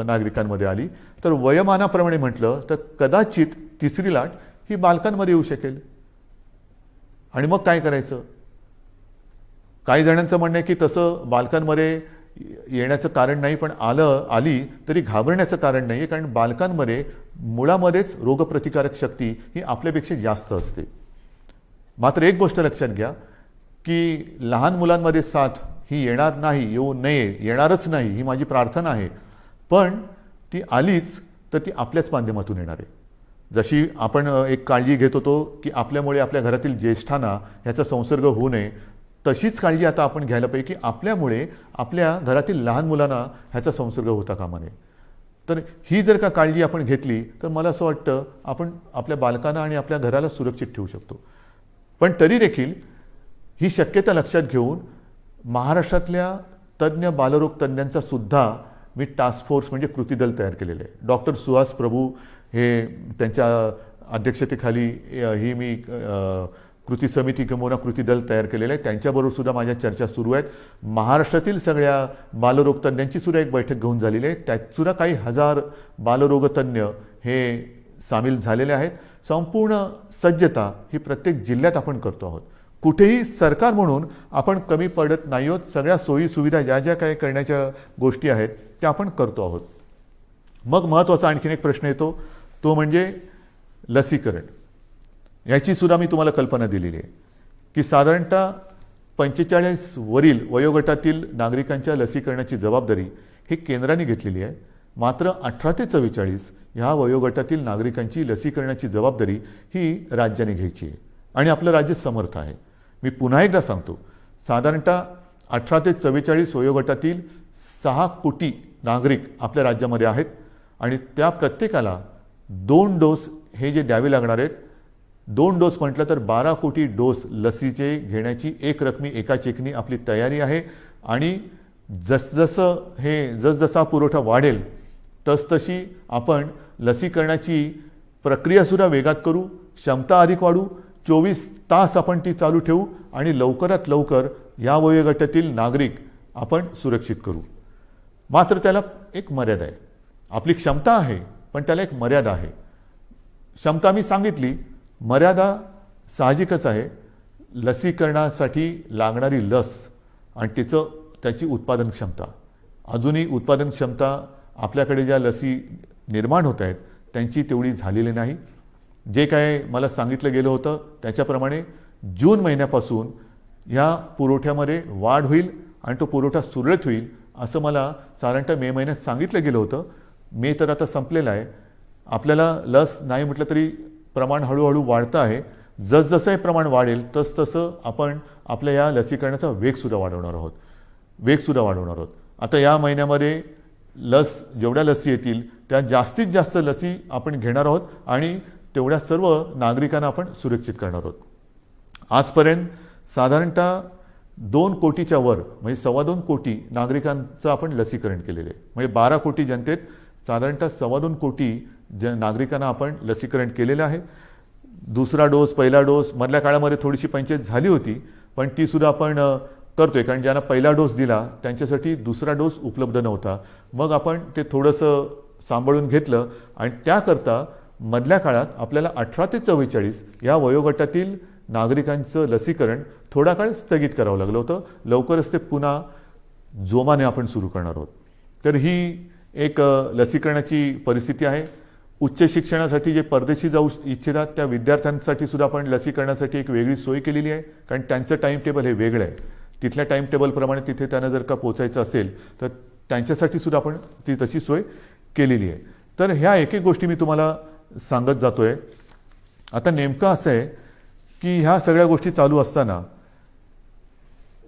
नागरिकांमध्ये आली, तर वयोमानाप्रमाणे म्हटलं तर कदाचित तिसरी लाट ही बालकांमध्ये येऊ शकेल. आणि मग काय करायचं. काही जणांचं म्हणणं आहे की तसं बालकांमध्ये येण्याचं कारण नाही, पण आली तरी घाबरण्याचं कारण नाही आहे, कारण बालकांमध्ये मुळामध्येच रोगप्रतिकारक शक्ती ही आपल्यापेक्षा जास्त असते. मात्र एक गोष्ट लक्षात घ्या की लहान मुलांमध्ये साथ ही येणार नाही, येऊ नये, येणारच नाही ही माझी प्रार्थना आहे. पण ती आलीच तर ती आपल्याच माध्यमातून येणार आहे. जशी आपण एक काळजी घेत होतो की आपल्यामुळे आपल्या घरातील ज्येष्ठांना ह्याचा संसर्ग होऊ नये, तशीच काळजी आता आपण घ्यायला पाहिजे की आपल्यामुळे आपल्या घरातील लहान मुलांना ह्याचा संसर्ग होता कामा नये. तर ही जर का काळजी आपण घेतली तर मला असं वाटतं आपण आपल्या बालकांना आणि आपल्या घराला सुरक्षित ठेवू शकतो. पण तरी देखील ही शक्यता लक्षात घेऊन महाराष्ट्रातल्या तज्ज्ञ बालरोग तज्ज्ञांचा सुद्धा मी टास्क फोर्स म्हणजे कृती दल तयार केलेलं आहे. डॉक्टर सुहास प्रभू हे त्यांच्या अध्यक्षतेखाली ही मी कृती समिती किंवा कृती दल तयार केलेलं आहे. त्यांच्याबरोबर सुद्धा माझ्या चर्चा सुरू आहेत. महाराष्ट्रातील सगळ्या बालरोग तज्ज्ञांची सुद्धा एक बैठक घेऊन झालेली आहे. त्यात सुद्धा काही हजार बालरोगतज्ञ हे सामील झालेले आहेत. संपूर्ण सज्जता ही प्रत्येक जिल्ह्यात आपण करतो आहोत. कुठेही सरकार म्हणून आपण कमी पडत नाही आहोत. सगळ्या सोयी सुविधा ज्या ज्या काही करण्याच्या गोष्टी आहेत त्या आपण करतो आहोत. मग महत्त्वाचा आणखीन एक प्रश्न येतो, तो म्हणजे लसीकरण. याची सुद्धा मी तुम्हाला कल्पना दिलेली आहे की साधारणतः 45 वरील वयोगटातील नागरिकांच्या लसीकरणाची जबाबदारी ही केंद्राने घेतलेली आहे. मात्र 18 ते 44 ह्या वयोगटातील नागरिकांची लसीकरणाची जबाबदारी ही राज्याने घ्यायची आहे आणि आपलं राज्य समर्थ आहे. मी पुन्हा एकदा सांगतो, साधारणतः 18 ते 44 वयोगटातील 6 कोटी नागरिक आपल्या राज्यामध्ये आहेत आणि त्या प्रत्येकाला 2 डोस हे जे द्यावे लागणार आहेत, 2 डोस म्हटलं तर 12 कोटी डोस लसीचे घेण्याची एक रकमी एका चेकनी आपली तयारी आहे. आणि जसजसा पुरवठा वाढेल तसतशी आपण लसीकरणाची प्रक्रियासुद्धा वेगात करू, क्षमता अधिक वाढू, 24 तास आपण ती चालू ठेवू आणि लवकरात लवकर या वयोगटातील नागरिक आपण सुरक्षित करू. मात्र त्याला एक मर्यादा आहे. आपली क्षमता आहे पण त्याला एक मर्यादा आहे. क्षमता मी सांगितली, मर्यादा साहजिकच आहे. लसीकरणासाठी लागणारी लस आणि त्याची उत्पादन क्षमता, अजूनही उत्पादन क्षमता आपल्याकडे ज्या लसी निर्माण होत आहेत त्यांची तेवढी झालेली नाही. जे काय मला सांगितलं गेलं होतं त्याच्याप्रमाणे जून महिन्यापासून ह्या पुरवठ्यामध्ये वाढ होईल आणि तो पुरवठा सुरळीत होईल असं मला साधारणतः मे महिन्यात सांगितलं गेलं होतं. मे तर आता संपलेला आहे. आपल्याला लस नाही म्हटलं तरी प्रमाण हळूहळू वाढतं आहे. जसजसं हे प्रमाण वाढेल तसतसं आपण आपल्या या लसीकरणाचा वेगसुद्धा वाढवणार आहोत. आता या महिन्यामध्ये जेवढ्या लसी येतील त्या जास्तीत जास्त लसी आपण घेणार आहोत आणि तेवढ्या सर्व नागरिकांना आपण सुरक्षित करणार आहोत. आजपर्यंत साधारणतः 2 कोटीच्या वर म्हणजे 2.25 कोटी नागरिकांचं आपण लसीकरण केलेलं आहे. म्हणजे 12 कोटी जनतेत साधारणतः 2.25 कोटी नागरिकांना आपण लसीकरण केलेलं आहे. दुसरा डोस, पहिला डोस मधल्या काळामध्ये थोडीशी पंचायत झाली होती पण ती सुद्धा आपण करतोय, कारण ज्यांना पहिला डोस दिला त्यांच्यासाठी दुसरा डोस उपलब्ध नव्हता. मग आपण ते थोडंसं सांभाळून घेतलं आणि त्याकरता मधल्या काळात आपल्याला 18 ते 44 या वयोगटातील नागरिकांचं लसीकरण थोडा काळ स्थगित करावं लागलं होतं. लवकरच ते पुन्हा जोमाने आपण सुरू करणार आहोत. तर ही एक लसीकरणाची परिस्थिती आहे. उच्च शिक्षणासाठी जे परदेशी जाऊ इच्छितात त्या विद्यार्थ्यांसाठी सुद्धा आपण लसीकरणासाठी एक वेगळी सोय केलेली आहे, कारण त्यांचं टाईम टेबल हे वेगळं आहे. तिथल्या टाईम टेबलप्रमाणे तिथे त्यांना जर का पोचायचं असेल तर त्यांच्यासाठी सुद्धा आपण ती तशी सोय केलेली आहे. तर ह्या एक एक गोष्टी मी तुम्हाला सांगत जातोय. आता नेमकं असं आहे की ह्या सगळ्या गोष्टी चालू असताना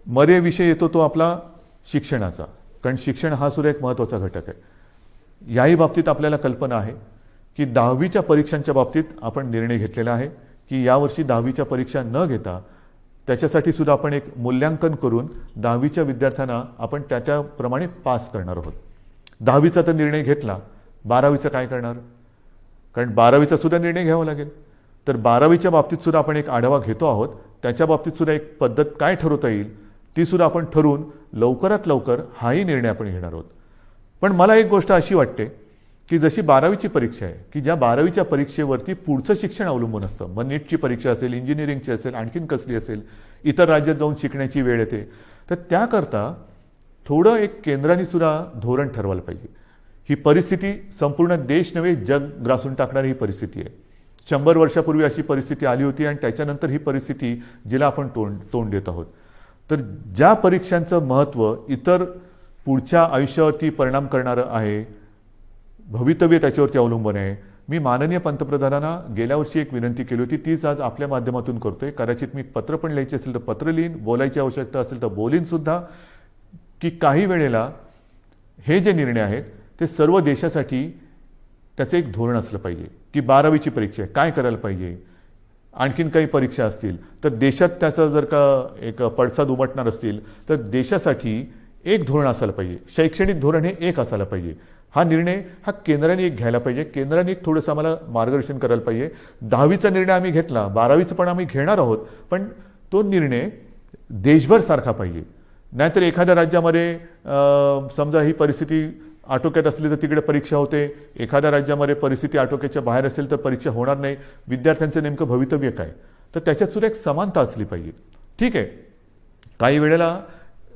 विषय येतो तो आपला शिक्षणाचा, कारण शिक्षण हा सुद्धा एक महत्त्वाचा घटक आहे. याही बाबतीत आपल्याला कल्पना आहे की 10वीच्या परीक्षांच्या बाबतीत आपण निर्णय घेतलेला आहे की यावर्षी 10वीच्या परीक्षा न घेता त्याच्यासाठी सुद्धा आपण एक मूल्यांकन करून 10वीच्या विद्यार्थ्यांना आपण त्याप्रमाणे पास करणार आहोत. 10वीचा तर निर्णय घेतला, 12वीचं काय करणार? कारण 12वीचा सुद्धा निर्णय घ्यावा लागेल. तर 12वीच्या बाबतीत सुद्धा आपण एक आढावा घेतो आहोत. त्याच्या बाबतीत सुद्धा एक पद्धत काय ठरवता येईल ती सुद्धा आपण ठरवून लवकरात लवकर हाही निर्णय आपण घेणार आहोत. पण मला एक गोष्ट अशी वाटते की जशी 12वीची परीक्षा आहे की ज्या 12वीच्या परीक्षेवरती पुढचं शिक्षण अवलंबून असतं, मग नीटची परीक्षा असेल, इंजिनिअरिंगची असेल, आणखीन कसली असेल, इतर राज्यात जाऊन शिकण्याची वेळ येते. तर त्याकरता थोडं एक केंद्राने सुद्धा धोरण ठरवायला पाहिजे. ही परिस्थिती संपूर्ण देश नव्हे जग ग्रासून टाकणारी ही परिस्थिती आहे. 100 वर्षापूर्वी अशी परिस्थिती आली होती आणि त्याच्यानंतर ही परिस्थिती जिला आपण तोंड देत आहोत. तर ज्या परीक्षांचं महत्त्व इतर पुढच्या आयुष्यावरती परिणाम करणारं आहे, भवितव्य त्याच्यावरती अवलंबून आहे. मी माननीय पंतप्रधानांना गेल्या वर्षी एक विनंती केली होती, तीच आज आपल्या माध्यमातून करतोय. कदाचित मी पत्र पण लिहायचे असेल तर पत्र लिहीन, बोलायची आवश्यकता असेल तर बोलीन सुद्धा, की काही वेळेला हे जे निर्णय आहेत ते सर्व देशासाठी त्याचं एक धोरण असलं पाहिजे, की 12वीची परीक्षा आहे, काय करायला पाहिजे, आणखीन काही परीक्षा असतील तर देशात त्याचा जर का एक पडसाद उमटणार असतील तर देशासाठी एक धोरण असायला पाहिजे. शैक्षणिक धोरण हे एक असायला पाहिजे. हा निर्णय हा केंद्राने एक घ्यायला पाहिजे. केंद्राने एक थोडंसं आम्हाला मार्गदर्शन करायला पाहिजे. 10वीचा निर्णय आम्ही घेतला, 12वीचं पण आम्ही घेणार आहोत, पण तो निर्णय देशभर सारखा पाहिजे. नाहीतर एखाद्या राज्यामध्ये समजा ही परिस्थिती आटोक्यात असली तर तिकडे परीक्षा होते, एखाद्या राज्यामध्ये परिस्थिती आटोक्याच्या बाहेर असेल तर परीक्षा होणार नाही. विद्यार्थ्यांचं नेमकं भवितव्य काय, तर त्याच्यात सुद्धा एक समानता असली पाहिजे. ठीक आहे, काही वेळेला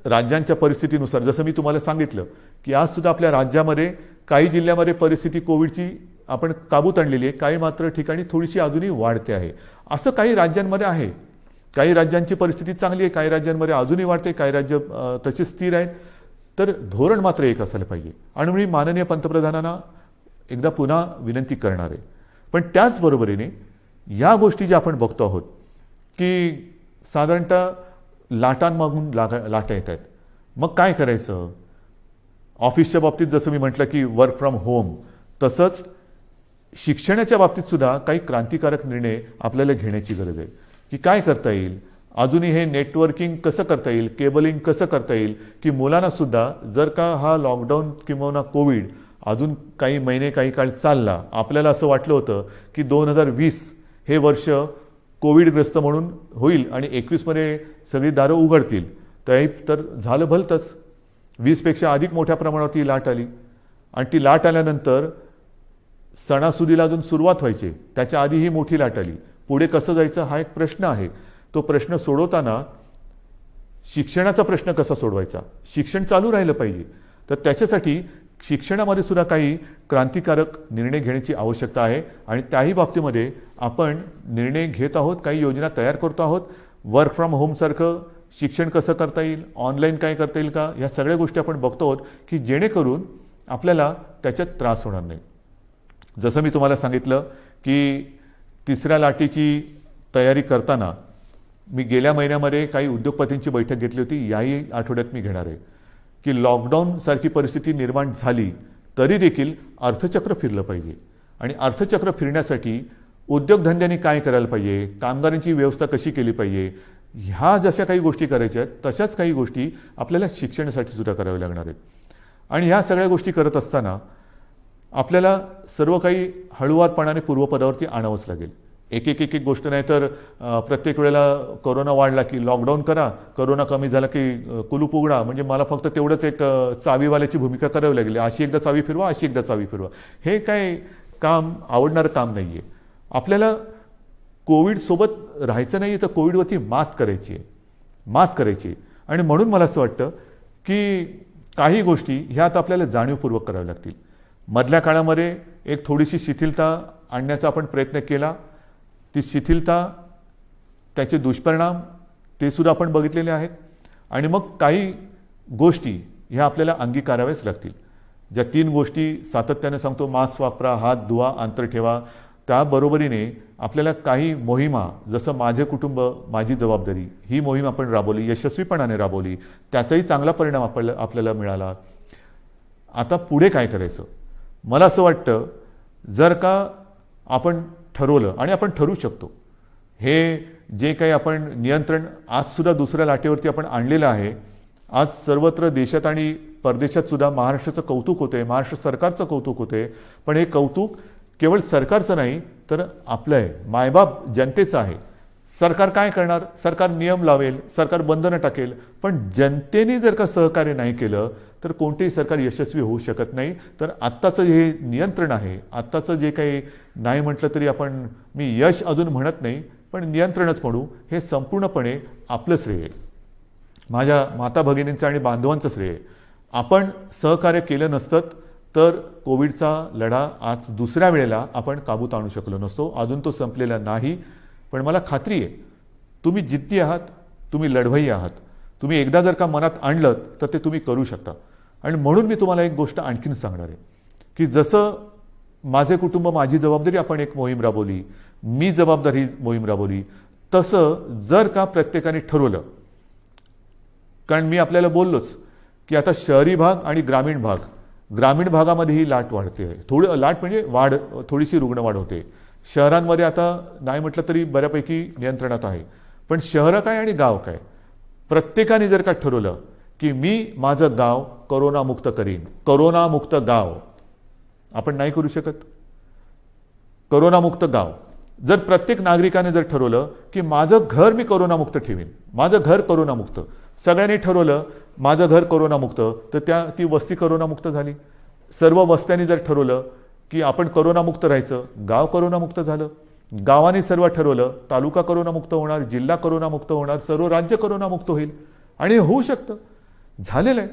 राज्यांच्या परिस्थितीनुसार, जसं मी तुम्हाला सांगितलं की आज सुद्धा आपल्या राज्यामध्ये काही जिल्ह्यामध्ये परिस्थिती कोविडची आपण काबूत आणलेली आहे, काही मात्र ठिकाणी थोडीशी अजूनही वाढते आहे. असं काही राज्यांमध्ये आहे. काही राज्यांची परिस्थिती चांगली आहे, काही राज्यांमध्ये अजूनही वाढते, काही राज्य तशी स्थिर आहेत. तर धोरण मात्र एक असायला पाहिजे. आणि मी माननीय पंतप्रधानांना एकदा पुन्हा विनंती करणार आहे. पण त्याचबरोबरीने या गोष्टी ज्या आपण बघतो आहोत की साधारणतः लाटांमागून लाटा येत आहेत, मग काय करायचं. ऑफिसच्या बाबतीत जसं मी म्हटलं की वर्क फ्रॉम होम, तसंच शिक्षणाच्या बाबतीत सुद्धा काही क्रांतिकारक निर्णय आपल्याला घेण्याची गरज आहे. की काय करता येईल, अजूनही हे नेटवर्किंग कसं करता येईल, केबलिंग कसं करता येईल, की मुलांना सुद्धा जर का हा लॉकडाऊन किंवा कोविड अजून काही महिने काही काळ चालला, आपल्याला असं वाटलं होतं की 2020 हे वर्ष कोविडग्रस्त म्हणून होईल आणि 21मध्ये सगळी दारं उघडतील, तर झालं भलतंच. 20पेक्षा अधिक मोठ्या प्रमाणावर ती लाट आली आणि ती लाट आल्यानंतर सणासुदीला अजून सुरुवात व्हायची, त्याच्या आधी ही मोठी लाट आली. पुढे कसं जायचं हा एक प्रश्न आहे. तो प्रश्न सोडवताना शिक्षणाचा प्रश्न कसा सोडवायचा, शिक्षण चालू राहिलं पाहिजे, तर त्याच्यासाठी शिक्षणामध्ये सुद्धा काही क्रांतिकारक निर्णय घेण्याची आवश्यकता आहे. आणि त्याही बाबतीमध्ये आपण निर्णय घेत आहोत, काही योजना तयार करतो आहोत. वर्क फ्रॉम होमसारखं शिक्षण कसं करता येईल, ऑनलाईन काय करता येईल का, या सगळ्या गोष्टी आपण बघतो आहोत की जेणेकरून आपल्याला त्याच्यात त्रास होणार नाही. जसं मी तुम्हाला सांगितलं की तिसऱ्या लाटेची तयारी करताना मी गेल्या महिन्यामध्ये काही उद्योगपतींची बैठक घेतली होती, याही आठवड्यात मी घेणार आहे. की लॉकडाऊनसारखी परिस्थिती निर्माण झाली तरी देखील अर्थचक्र फिरलं पाहिजे. आणि अर्थचक्र फिरण्यासाठी उद्योगधंद्यांनी काय करायला पाहिजे, कामगारांची व्यवस्था कशी केली पाहिजे, ह्या जशा काही गोष्टी करायच्या आहेत तशाच काही गोष्टी आपल्याला शिक्षणासाठी सुद्धा कराव्या लागणार आहेत. आणि ह्या सगळ्या गोष्टी करत असताना आपल्याला सर्व काही हळूवारपणाने पूर्वपदावरती आणावंच लागेल. एक एक एक एक गोष्ट नाही तर प्रत्येक वेळेला कोरोना वाढला की लॉकडाऊन करा, कोरोना कमी झाला की कुलूप उघडा, म्हणजे मला फक्त तेवढंच एक चावीवाल्याची भूमिका करावी लागली. अशी एकदा चावी फिरवा, अशी एकदा चावी फिरवा, हे काय काम आवडणारं काम नाही आहे. आपल्याला कोविडसोबत राहायचं नाही तर कोविडवरती मात करायची आहे. आणि म्हणून मला असं वाटतं की काही गोष्टी ह्या आता आपल्याला जाणीवपूर्वक कराव्या लागतील. मधल्या काळामध्ये एक थोडीशी शिथिलता आणण्याचा आपण प्रयत्न केला. ती शिथिलता, त्याचे दुष्परिणाम ते सुद्धा आपण बघितलेले आहेत. आणि मग काही गोष्टी ह्या आपल्याला अंगीकाराव्याच लागतील. ज्या 3 गोष्टी सातत्याने सांगतो, मास्क वापरा, हात धुवा, अंतर ठेवा, त्याबरोबरीने आपल्याला काही मोहिमा, जसं माझे कुटुंब माझी जबाबदारी, ही मोहीम आपण राबवली, यशस्वीपणाने राबवली, त्याचाही चांगला परिणाम आपल्याला मिळाला. आता पुढे काय करायचं, मला असं वाटतं जर का आपण ठरवलं, आणि आपण ठरवू शकतो, हे जे काही आपण नियंत्रण आजसुद्धा दुसऱ्या लाटेवरती आपण आणलेलं आहे. आज सर्वत्र देशात आणि परदेशात सुद्धा महाराष्ट्राचं कौतुक होते, महाराष्ट्र सरकारचं कौतुक होते. पण हे कौतुक केवळ सरकारचं नाही तर आपलं आहे, मायबाप जनतेचं आहे. सरकार काय करणार, सरकार नियम लावेल, सरकार बंधनं टाकेल, पण जनतेने जर का सहकार्य नाही केलं तर कोणतेही सरकार यशस्वी होऊ शकत नाही. तर आत्ताचं हे नियंत्रण आहे, आत्ताचं जे काही नाही म्हटलं तरी आपण, मी यश अजून म्हणत नाही पण नियंत्रणच म्हणू, हे संपूर्णपणे आपलं श्रेय आहे, माझ्या माता भगिनींचं आणि बांधवांचं श्रेय आहे. आपण सहकार्य केलं नसतं तर कोविडचा लढा आज दुसऱ्या वेळेला आपण काबूत आणू शकलो नसतो. अजून तो संपलेला नाही, पण मला खात्री आहे तुम्ही जिद्दी आहात, तुम्ही लढवय्ये आहात. तुम्ही एकदा जर का मनात आणलं तर ते तुम्ही करू शकता. आणि म्हणून मी तुम्हाला एक गोष्ट आणखीन सांगणार आहे की जसं माझे कुटुंब माझी जबाबदारी आपण एक मोहीम राबवली, मी जबाबदारी मोहीम राबवली, तसं जर का प्रत्येकाने ठरवलं, कारण मी आपल्याला बोललोच की आता शहरी भाग आणि ग्रामीण भागामध्ये ही लाट वाढते आहे. थोडं लाट म्हणजे थोडीशी रुग्णवाढ होते. शहरांमध्ये आता नाही म्हटलं तरी बऱ्यापैकी नियंत्रणात आहे. पण शहरं काय आणि गाव काय, प्रत्येकाने जर का ठरवलं की मी माझं गाव करोनामुक्त करीन, करोनामुक्त गाव आपण नाही करू शकत. करोनामुक्त गाव जर प्रत्येक नागरिकाने जर ठरवलं की माझं घर मी करोनामुक्त ठेवीन, माझं घर करोनामुक्त, सगळ्यांनी ठरवलं माझं घर करोनामुक्त, तर ती वस्ती करोनामुक्त झाली. सर्व वस्त्यांनी जर ठरवलं की आपण करोनामुक्त राहायचं, गाव करोनामुक्त झालं. गावाने सर्व ठरवलं तालुका करोनामुक्त होणार, जिल्हा करोनामुक्त होणार, सर्व राज्य करोनामुक्त होईल. आणि होऊ शकतं, झालेलं आहे.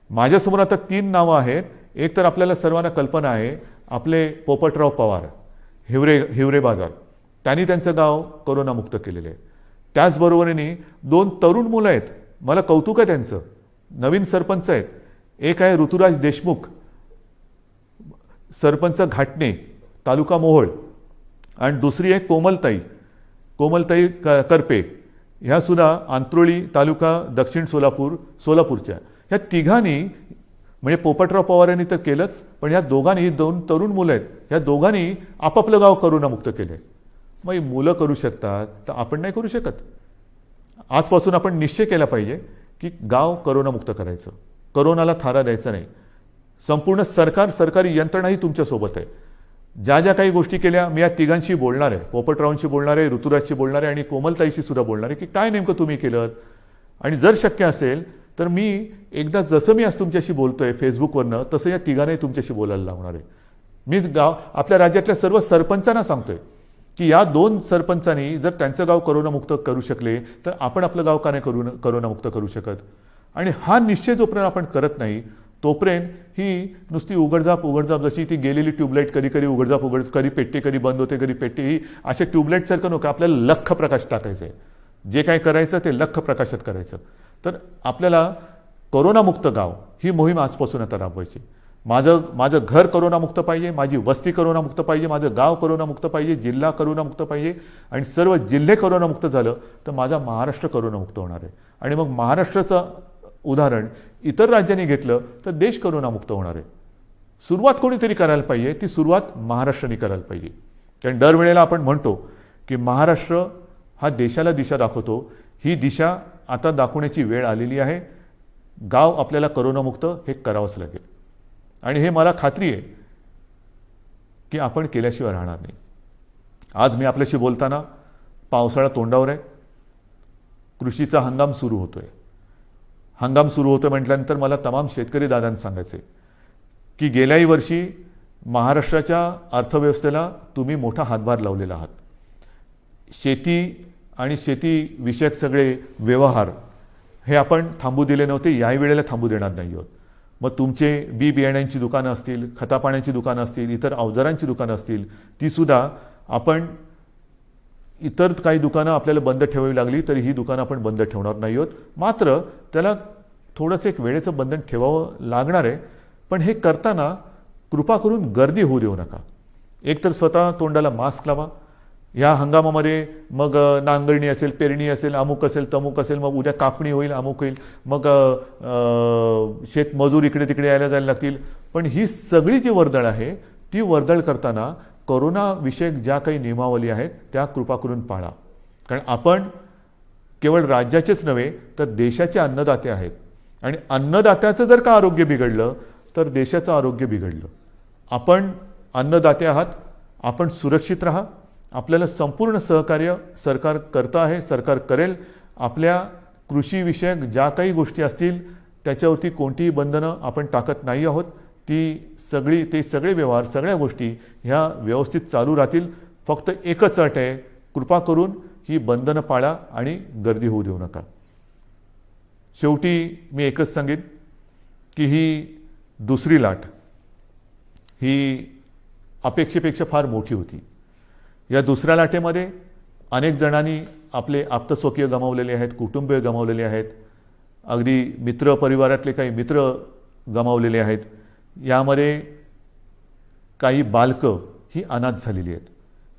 माझ्यासमोर आता 3 नावं आहेत. एक तर आपल्याला सर्वांना कल्पना आहे, आपले पोपटराव पवार, हिवरे बाजार, त्यांनी त्यांचं गाव करोनामुक्त केलेलं आहे. त्याचबरोबरीने 2 तरुण मुलं आहेत, मला कौतुक आहे त्यांचं, नवीन सरपंच आहेत. एक आहे ऋतुराज देशमुख, सरपंच घाटणे, तालुका मोहोळ, आणि दुसरी आहे कोमलताई करपे, ह्या सुद्धा आंत्रोळी तालुका दक्षिण सोलापूरच्या. ह्या तिघांनी म्हणजे पोपटराव पवारांनी तर केलंच, पण ह्या दोघांनी 2 तरुण मुलं आहेत, ह्या दोघांनी आपापलं गाव करोनामुक्त केलं आहे. मग मुलं करू शकतात तर आपण नाही करू शकत. आजपासून आपण निश्चय केला पाहिजे की गाव करोनामुक्त करायचं, करोनाला थारा द्यायचा नाही. संपूर्ण सरकारी यंत्रणाही तुमच्यासोबत आहे. ज्या ज्या काही गोष्टी केल्या मी या तिघांशी बोलणार आहे, पोपटरावांशी बोलणार आहे, ऋतुराजशी बोलणार आहे आणि कोमलताईशी सुद्धा बोलणार आहे की काय नेमकं तुम्ही केलं. आणि जर शक्य असेल तर मी एकदा जसं मी आज तुमच्याशी बोलतोय फेसबुकवरनं, तसं या तिघांनाही तुमच्याशी बोलायला लावणार आहे. मी आपल्या राज्यातल्या सर्व सरपंचांना सांगतोय की या 2 सरपंचांनी जर त्यांचं गाव करोनामुक्त करू शकले तर आपण आपलं गाव का नाही करोनामुक्त करू शकत. आणि हा निश्चय जोपर्यंत आपण करत नाही तोपर्यंत ही नुसती उघडझाप जशी ती गेलेली ट्यूबलाईट कधी उघडझाप कधी पेटते, कधी बंद होते, कधी पेटते, ही अशा ट्यूबलाईटसारखं नको. आपल्याला लख्ख प्रकाश टाकायचं आहे. जे काही करायचं ते लख्ख प्रकाशात करायचं. तर आपल्याला करोनामुक्त गाव ही मोहीम आजपासून आता राबवायची. माझं घर करोनामुक्त पाहिजे, माझी वस्ती करोनामुक्त पाहिजे, माझं गाव करोनामुक्त पाहिजे, जिल्हा करोनामुक्त पाहिजे. आणि सर्व जिल्हे करोनामुक्त झालं तर माझा महाराष्ट्र करोनामुक्त होणार आहे. आणि मग महाराष्ट्राचं उदाहरण इतर राज्यांनी घेतलं तर देश करोनामुक्त होणार आहे. सुरुवात कोणीतरी करायला पाहिजे, ती सुरुवात महाराष्ट्राने करायला पाहिजे. कारण दरवेळेला आपण म्हणतो की महाराष्ट्र हा देशाला दिशा दाखवतो. ही दिशा आता दाखवण्याची वेळ आलेली आहे. गाव आपल्याला करोनामुक्त हे करावंच लागेल. आणि हे मला खात्री आहे की आपण केल्याशिवाय राहणार नाही. आज मी आपल्याशी बोलताना पावसाळा तोंडावर आहे, कृषीचा हंगाम सुरू होतोय. हंगाम सुरू होतं म्हटल्यानंतर मला तमाम शेतकरी दादांना सांगायचे की गेल्याही वर्षी महाराष्ट्राच्या अर्थव्यवस्थेला तुम्ही मोठा हातभार लावलेला आहात. शेती आणि शेतीविषयक सगळे व्यवहार हे आपण थांबू दिले नव्हते, याही वेळेला थांबू देणार नाही आहोत. मग तुमचे बियाण्यांची दुकानं असतील, खतापाण्याची दुकानं असतील, इतर अवजारांची दुकानं असतील, तीसुद्धा आपण इतर काही दुकानं आपल्याला बंद ठेवावी लागली तरी ही दुकानं आपण बंद ठेवणार नाही आहोत. मात्र त्याला थोडंसं एक वेळेचं बंधन ठेवावं लागणार आहे. पण हे करताना कृपा करून गर्दी होऊ देऊ नका. एकतर स्वतः तोंडाला मास्क लावा. या हंगामामध्ये मग नांगरणी असेल, पेरणी असेल, अमुक असेल, तमुक असेल, मग उद्या कापणी होईल, अमुक होईल, मग शेतमजूर इकडे तिकडे यायला जायला लागतील. पण ही सगळी जी वर्दळ आहे ती वर्दळ करताना कोरोनाविषयक ज्या काही नियमावली आहेत त्या कृपा करून पाळा. कारण आपण केवळ राज्याचेच नव्हे तर देशाचे अन्नदाते आहेत. आणि अन्नदात्याचं जर का आरोग्य बिघडलं तर देशाचं आरोग्य बिघडलं. आपण अन्नदाते आहात, आपण सुरक्षित राहा. आपल्याला संपूर्ण सहकार्य सरकार करतं आहे, सरकार करेल. आपल्या कृषीविषयक ज्या काही गोष्टी असतील त्याच्यावरती कोणतीही बंधनं आपण टाकत नाही आहोत. ते सगळे व्यवहार, सगळ्या गोष्टी ह्या व्यवस्थित चालू राहतील. फक्त एकच अट आहे, कृपा करून ही बंधनं पाळा आणि गर्दी होऊ देऊ नका. शेवटी मी एकच सांगेन की ही दुसरी लाट ही अपेक्षेपेक्षा फार मोठी होती. या दुसऱ्या लाटेमध्ये अनेक जणांनी आपले आप्तस्वकीय गमावलेले आहेत, कुटुंबीय गमावलेले आहेत, अगदी मित्र परिवारातले काही मित्र गमावलेले आहेत. यामध्ये काही बालकं ही अनाथ झालेली आहेत.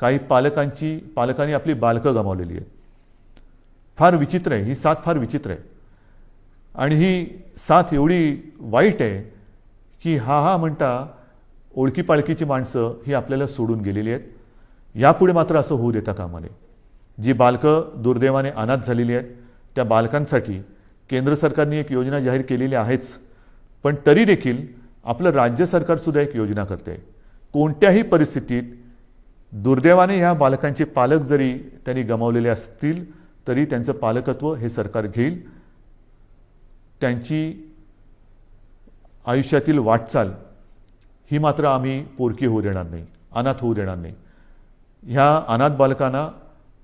काही पालकांनी आपली बालकं गमावलेली आहेत. फार विचित्र आहे, ही साथ फार विचित्र आहे. आणि ही साथ एवढी वाईट आहे की हा म्हणता ओळखीपाळखीची माणसं ही आपल्याला सोडून गेलेली आहेत. यापुढे मात्र असं होऊ देता कामा नये. जी बालकं दुर्दैवाने अनाथ झालेली आहेत त्या बालकांसाठी केंद्र सरकारने एक योजना जाहीर केलेली आहेच, पण तरी देखील आपलं राज्य सरकारसुद्धा एक योजना करते आहे. कोणत्याही परिस्थितीत दुर्दैवाने ह्या बालकांचे पालक जरी त्यांनी गमावलेले असतील तरी त्यांचं पालकत्व हे सरकार घेईल. त्यांची आयुष्यातील वाटचाल ही मात्र आम्ही पोरकी होऊ देणार नाही, अनाथ होऊ देणार नाही. ह्या अनाथ बालकांना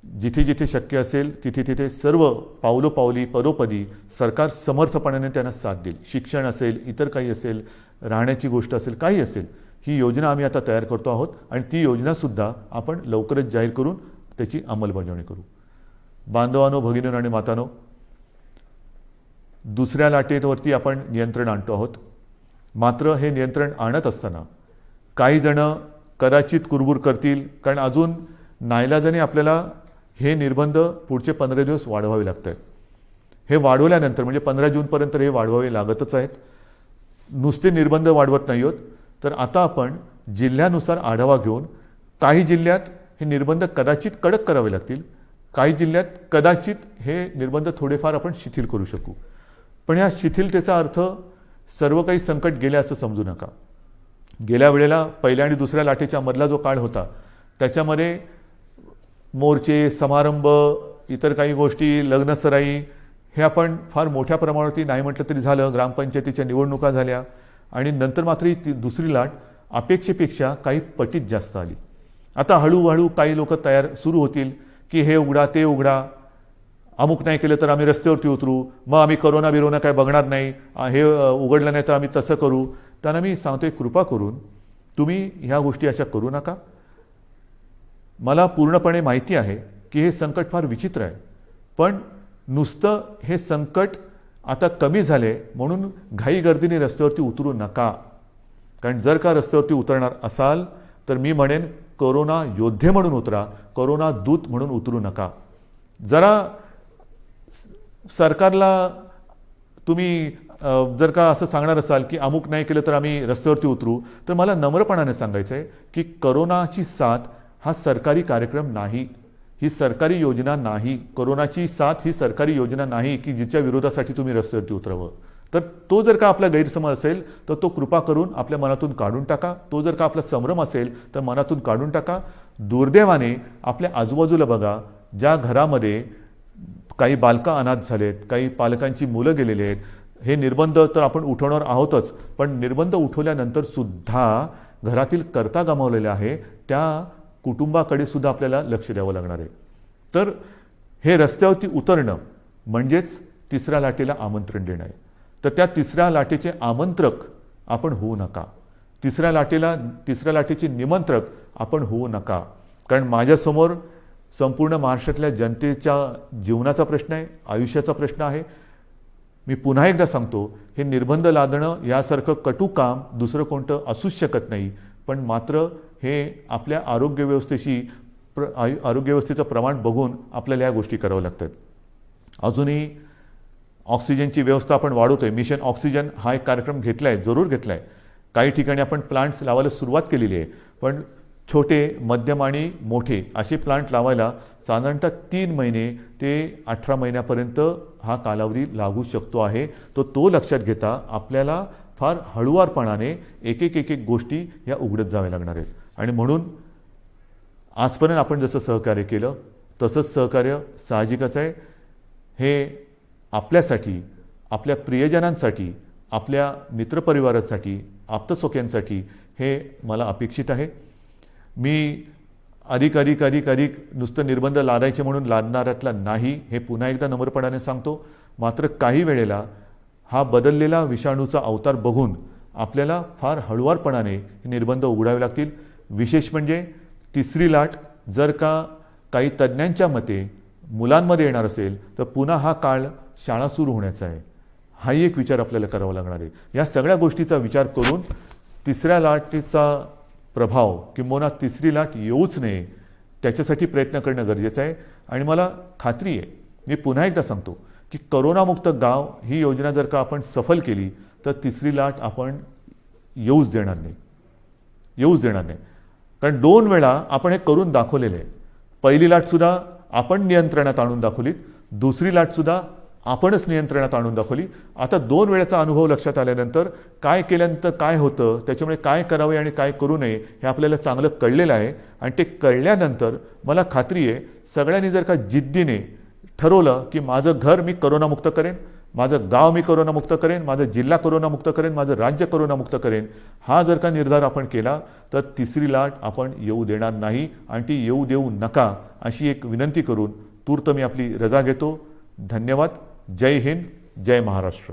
जिथे जिथे शक्य असेल तिथे तिथे सर्व पावलोपावली पदोपदी सरकार समर्थपणाने त्यांना साथ देईल. शिक्षण असेल, इतर काही असेल, राहण्याची गोष्ट असेल, काही असेल, ही योजना आम्ही आता तयार करतो आहोत आणि ती योजनासुद्धा आपण लवकरच जाहीर करून त्याची अंमलबजावणी करू. बांधवांनो, भगिनींनो आणि मातांनो, दुसऱ्या लाटेवरती आपण नियंत्रण आणतो आहोत. मात्र हे नियंत्रण आणत असताना काही जण कदाचित कुरबुर करतील, कारण अजून नाईलाजाने आपल्याला हे निर्बंध पुढचे 15 दिवस वाढवावे लागत आहेत. हे वाढवल्यानंतर म्हणजे 15 जूनपर्यंत हे वाढवावे लागतच आहेत. नुसते निर्बंध वाढवत नाही आहोत, तर आता आपण जिल्ह्यानुसार आढावा घेऊन काही जिल्ह्यात हे निर्बंध कदाचित कडक करावे लागतील, काही जिल्ह्यात कदाचित हे निर्बंध थोडेफार आपण शिथिल करू शकू. पण ह्या शिथिलतेचा अर्थ सर्व काही संकट गेले असं समजू नका. गेल्या वेळेला पहिल्या आणि दुसऱ्या लाटेच्या मधला जो काळ होता त्याच्यामध्ये मोर्चे, समारंभ, इतर काही गोष्टी, लग्नसराई हे आपण फार मोठ्या प्रमाणावरती नाही म्हटलं तरी झालं. ग्रामपंचायतीच्या निवडणुका झाल्या आणि नंतर मात्र ती दुसरी लाट अपेक्षेपेक्षा काही पटीत जास्त आली. आता हळूहळू काही लोक तयार सुरू होतील की हे उघडा, ते उघडा, अमुक नाही केलं तर आम्ही रस्त्यावरती उतरू, मग आम्ही करोना काय बघणार नाही, हे उघडलं नाही तर आम्ही तसं करू. त्यांना मी सांगतोय, कृपा करून तुम्ही ह्या गोष्टी अशा करू नका. मला पूर्णपणे माहिती आहे की हे संकट फार विचित्र आहे, पण नुसतं हे संकट आता कमी झाले म्हणून घाईगर्दीने रस्त्यावरती उतरू नका. कारण जर का रस्त्यावरती उतरणार असाल तर मी म्हणेन कोरोना योद्धे म्हणून उतरा, कोरोना दूत म्हणून उतरू नका. जरा सरकारला तुम्ही जर का असं सांगणार असाल की अमुक नाही केलं तर आम्ही रस्त्यावरती उतरू, तर मला नम्रपणाने सांगायचं आहे की कोरोनाची साथ हा सरकारी कार्यक्रम नाही, ही सरकारी योजना नाही. कोरोनाची साथ ही सरकारी योजना नाही की जिच्या विरोधासाठी तुम्ही रस्त्यावरती उतरावं. तर तो जर का आपला गैरसमज असेल तर तो कृपा करून आपल्या मनातून काढून टाका. तो जर का आपला संभ्रम असेल तर मनातून काढून टाका. दुर्दैवाने आपल्या आजूबाजूला बघा, ज्या घरामध्ये काही बालकं अनाथ झालेत, काही पालकांची मुलं गेलेली आहेत, हे निर्बंध तर आपण उठवणार आहोतच, पण निर्बंध उठवल्यानंतर सुद्धा घरातील कर्ता गमावलेला आहे त्या कुटुंबाकडे सुद्धा आपल्याला लक्ष द्यावं लागणार आहे. तर हे रस्त्यावरती उतरणं म्हणजेच तिसऱ्या लाटेला आमंत्रण देणं आहे. तर त्या तिसऱ्या लाटेचे आमंत्रक आपण होऊ नका. तिसऱ्या लाटेचे निमंत्रक आपण होऊ नका. कारण माझ्यासमोर संपूर्ण महाराष्ट्रातल्या जनतेच्या जीवनाचा प्रश्न आहे, आयुष्याचा प्रश्न आहे. मी पुन्हा एकदा सांगतो, हे निर्बंध लादणं यासारखं कटू काम दुसरं कोणतं असूच शकत नाही. पण मात्र हे आपल्या आरोग्यव्यवस्थेचं प्रमाण बघून आपल्याला या गोष्टी कराव्या लागतात. अजूनही ऑक्सिजनची व्यवस्था आपण वाढवतोय. मिशन ऑक्सिजन हा एक कार्यक्रम घेतला आहे, जरूर घेतला आहे. काही ठिकाणी आपण प्लांट्स लावायला सुरुवात केलेली आहे, पण छोटे, मध्यम आणि मोठे असे प्लांट लावायला साधारणतः 3 महिने ते 18 महिन्यापर्यंत हा कालावधी लागू शकतो आहे. तो लक्षात घेता आपल्याला फार हळुवारपणाने एक एक गोष्टी ह्या उघडत जाव्या लागणार आहेत. आणि म्हणून आजपर्यंत आपण जसं सहकार्य केलं तसंच सहकार्य साहजिकच आहे. हे आपल्यासाठी, आपल्या प्रियजनांसाठी, आपल्या मित्रपरिवारासाठी, आप्तसोक्यांसाठी हे मला अपेक्षित आहे. मी अधिक नुसतं निर्बंध लादायचे म्हणून लादणाऱ्यातला नाही, हे पुन्हा एकदा नम्रपणाने सांगतो. मात्र काही वेळेला हा बदललेला विषाणूचा अवतार बघून आपल्याला फार हळुवारपणाने हे निर्बंध उघडावे लागतील. विशेष म्हणजे तिसरी लाट जर का काही तज्ज्ञांच्या मते मुलांमध्ये येणार असेल तर पुन्हा हा काळ शाळा सुरू होण्याचा आहे. हाही एक विचार आपल्याला करावा लागणार आहे. या सगळ्या गोष्टीचा विचार करून तिसऱ्या लाटेचा प्रभाव किंबहुना तिसरी लाट येऊच नये त्याच्यासाठी प्रयत्न करणं गरजेचं आहे. आणि मला खात्री आहे, मी पुन्हा एकदा सांगतो की करोनामुक्त गाव ही योजना जर का आपण सफल केली तर तिसरी लाट आपण येऊच देणार नाही. कारण 2 वेळा आपण हे करून दाखवलेलं आहे. पहिली लाटसुद्धा आपण नियंत्रणात आणून दाखवली, दुसरी लाटसुद्धा आपणच नियंत्रणात आणून दाखवली. आता 2 वेळेचा अनुभव लक्षात आल्यानंतर काय केल्यानंतर काय होतं, त्याच्यामुळे काय करावे आणि काय करू नये हे आपल्याला चांगलं कळलेलं आहे. आणि ते कळल्यानंतर मला खात्री आहे सगळ्यांनी जर का जिद्दीने ठरवलं की माझं घर मी करोनामुक्त करेन, माझं गाव मी करोनामुक्त करेन, माझा जिल्हा करोनामुक्त करेन, माझं राज्य करोनामुक्त करेन, हा जर का निर्धार आपण केला तर तिसरी लाट आपण येऊ देणार नाही आणि ती येऊ देऊ नका अशी एक विनंती करून तूर्त मी आपली रजा घेतो. धन्यवाद. जय हिंद, जय महाराष्ट्र.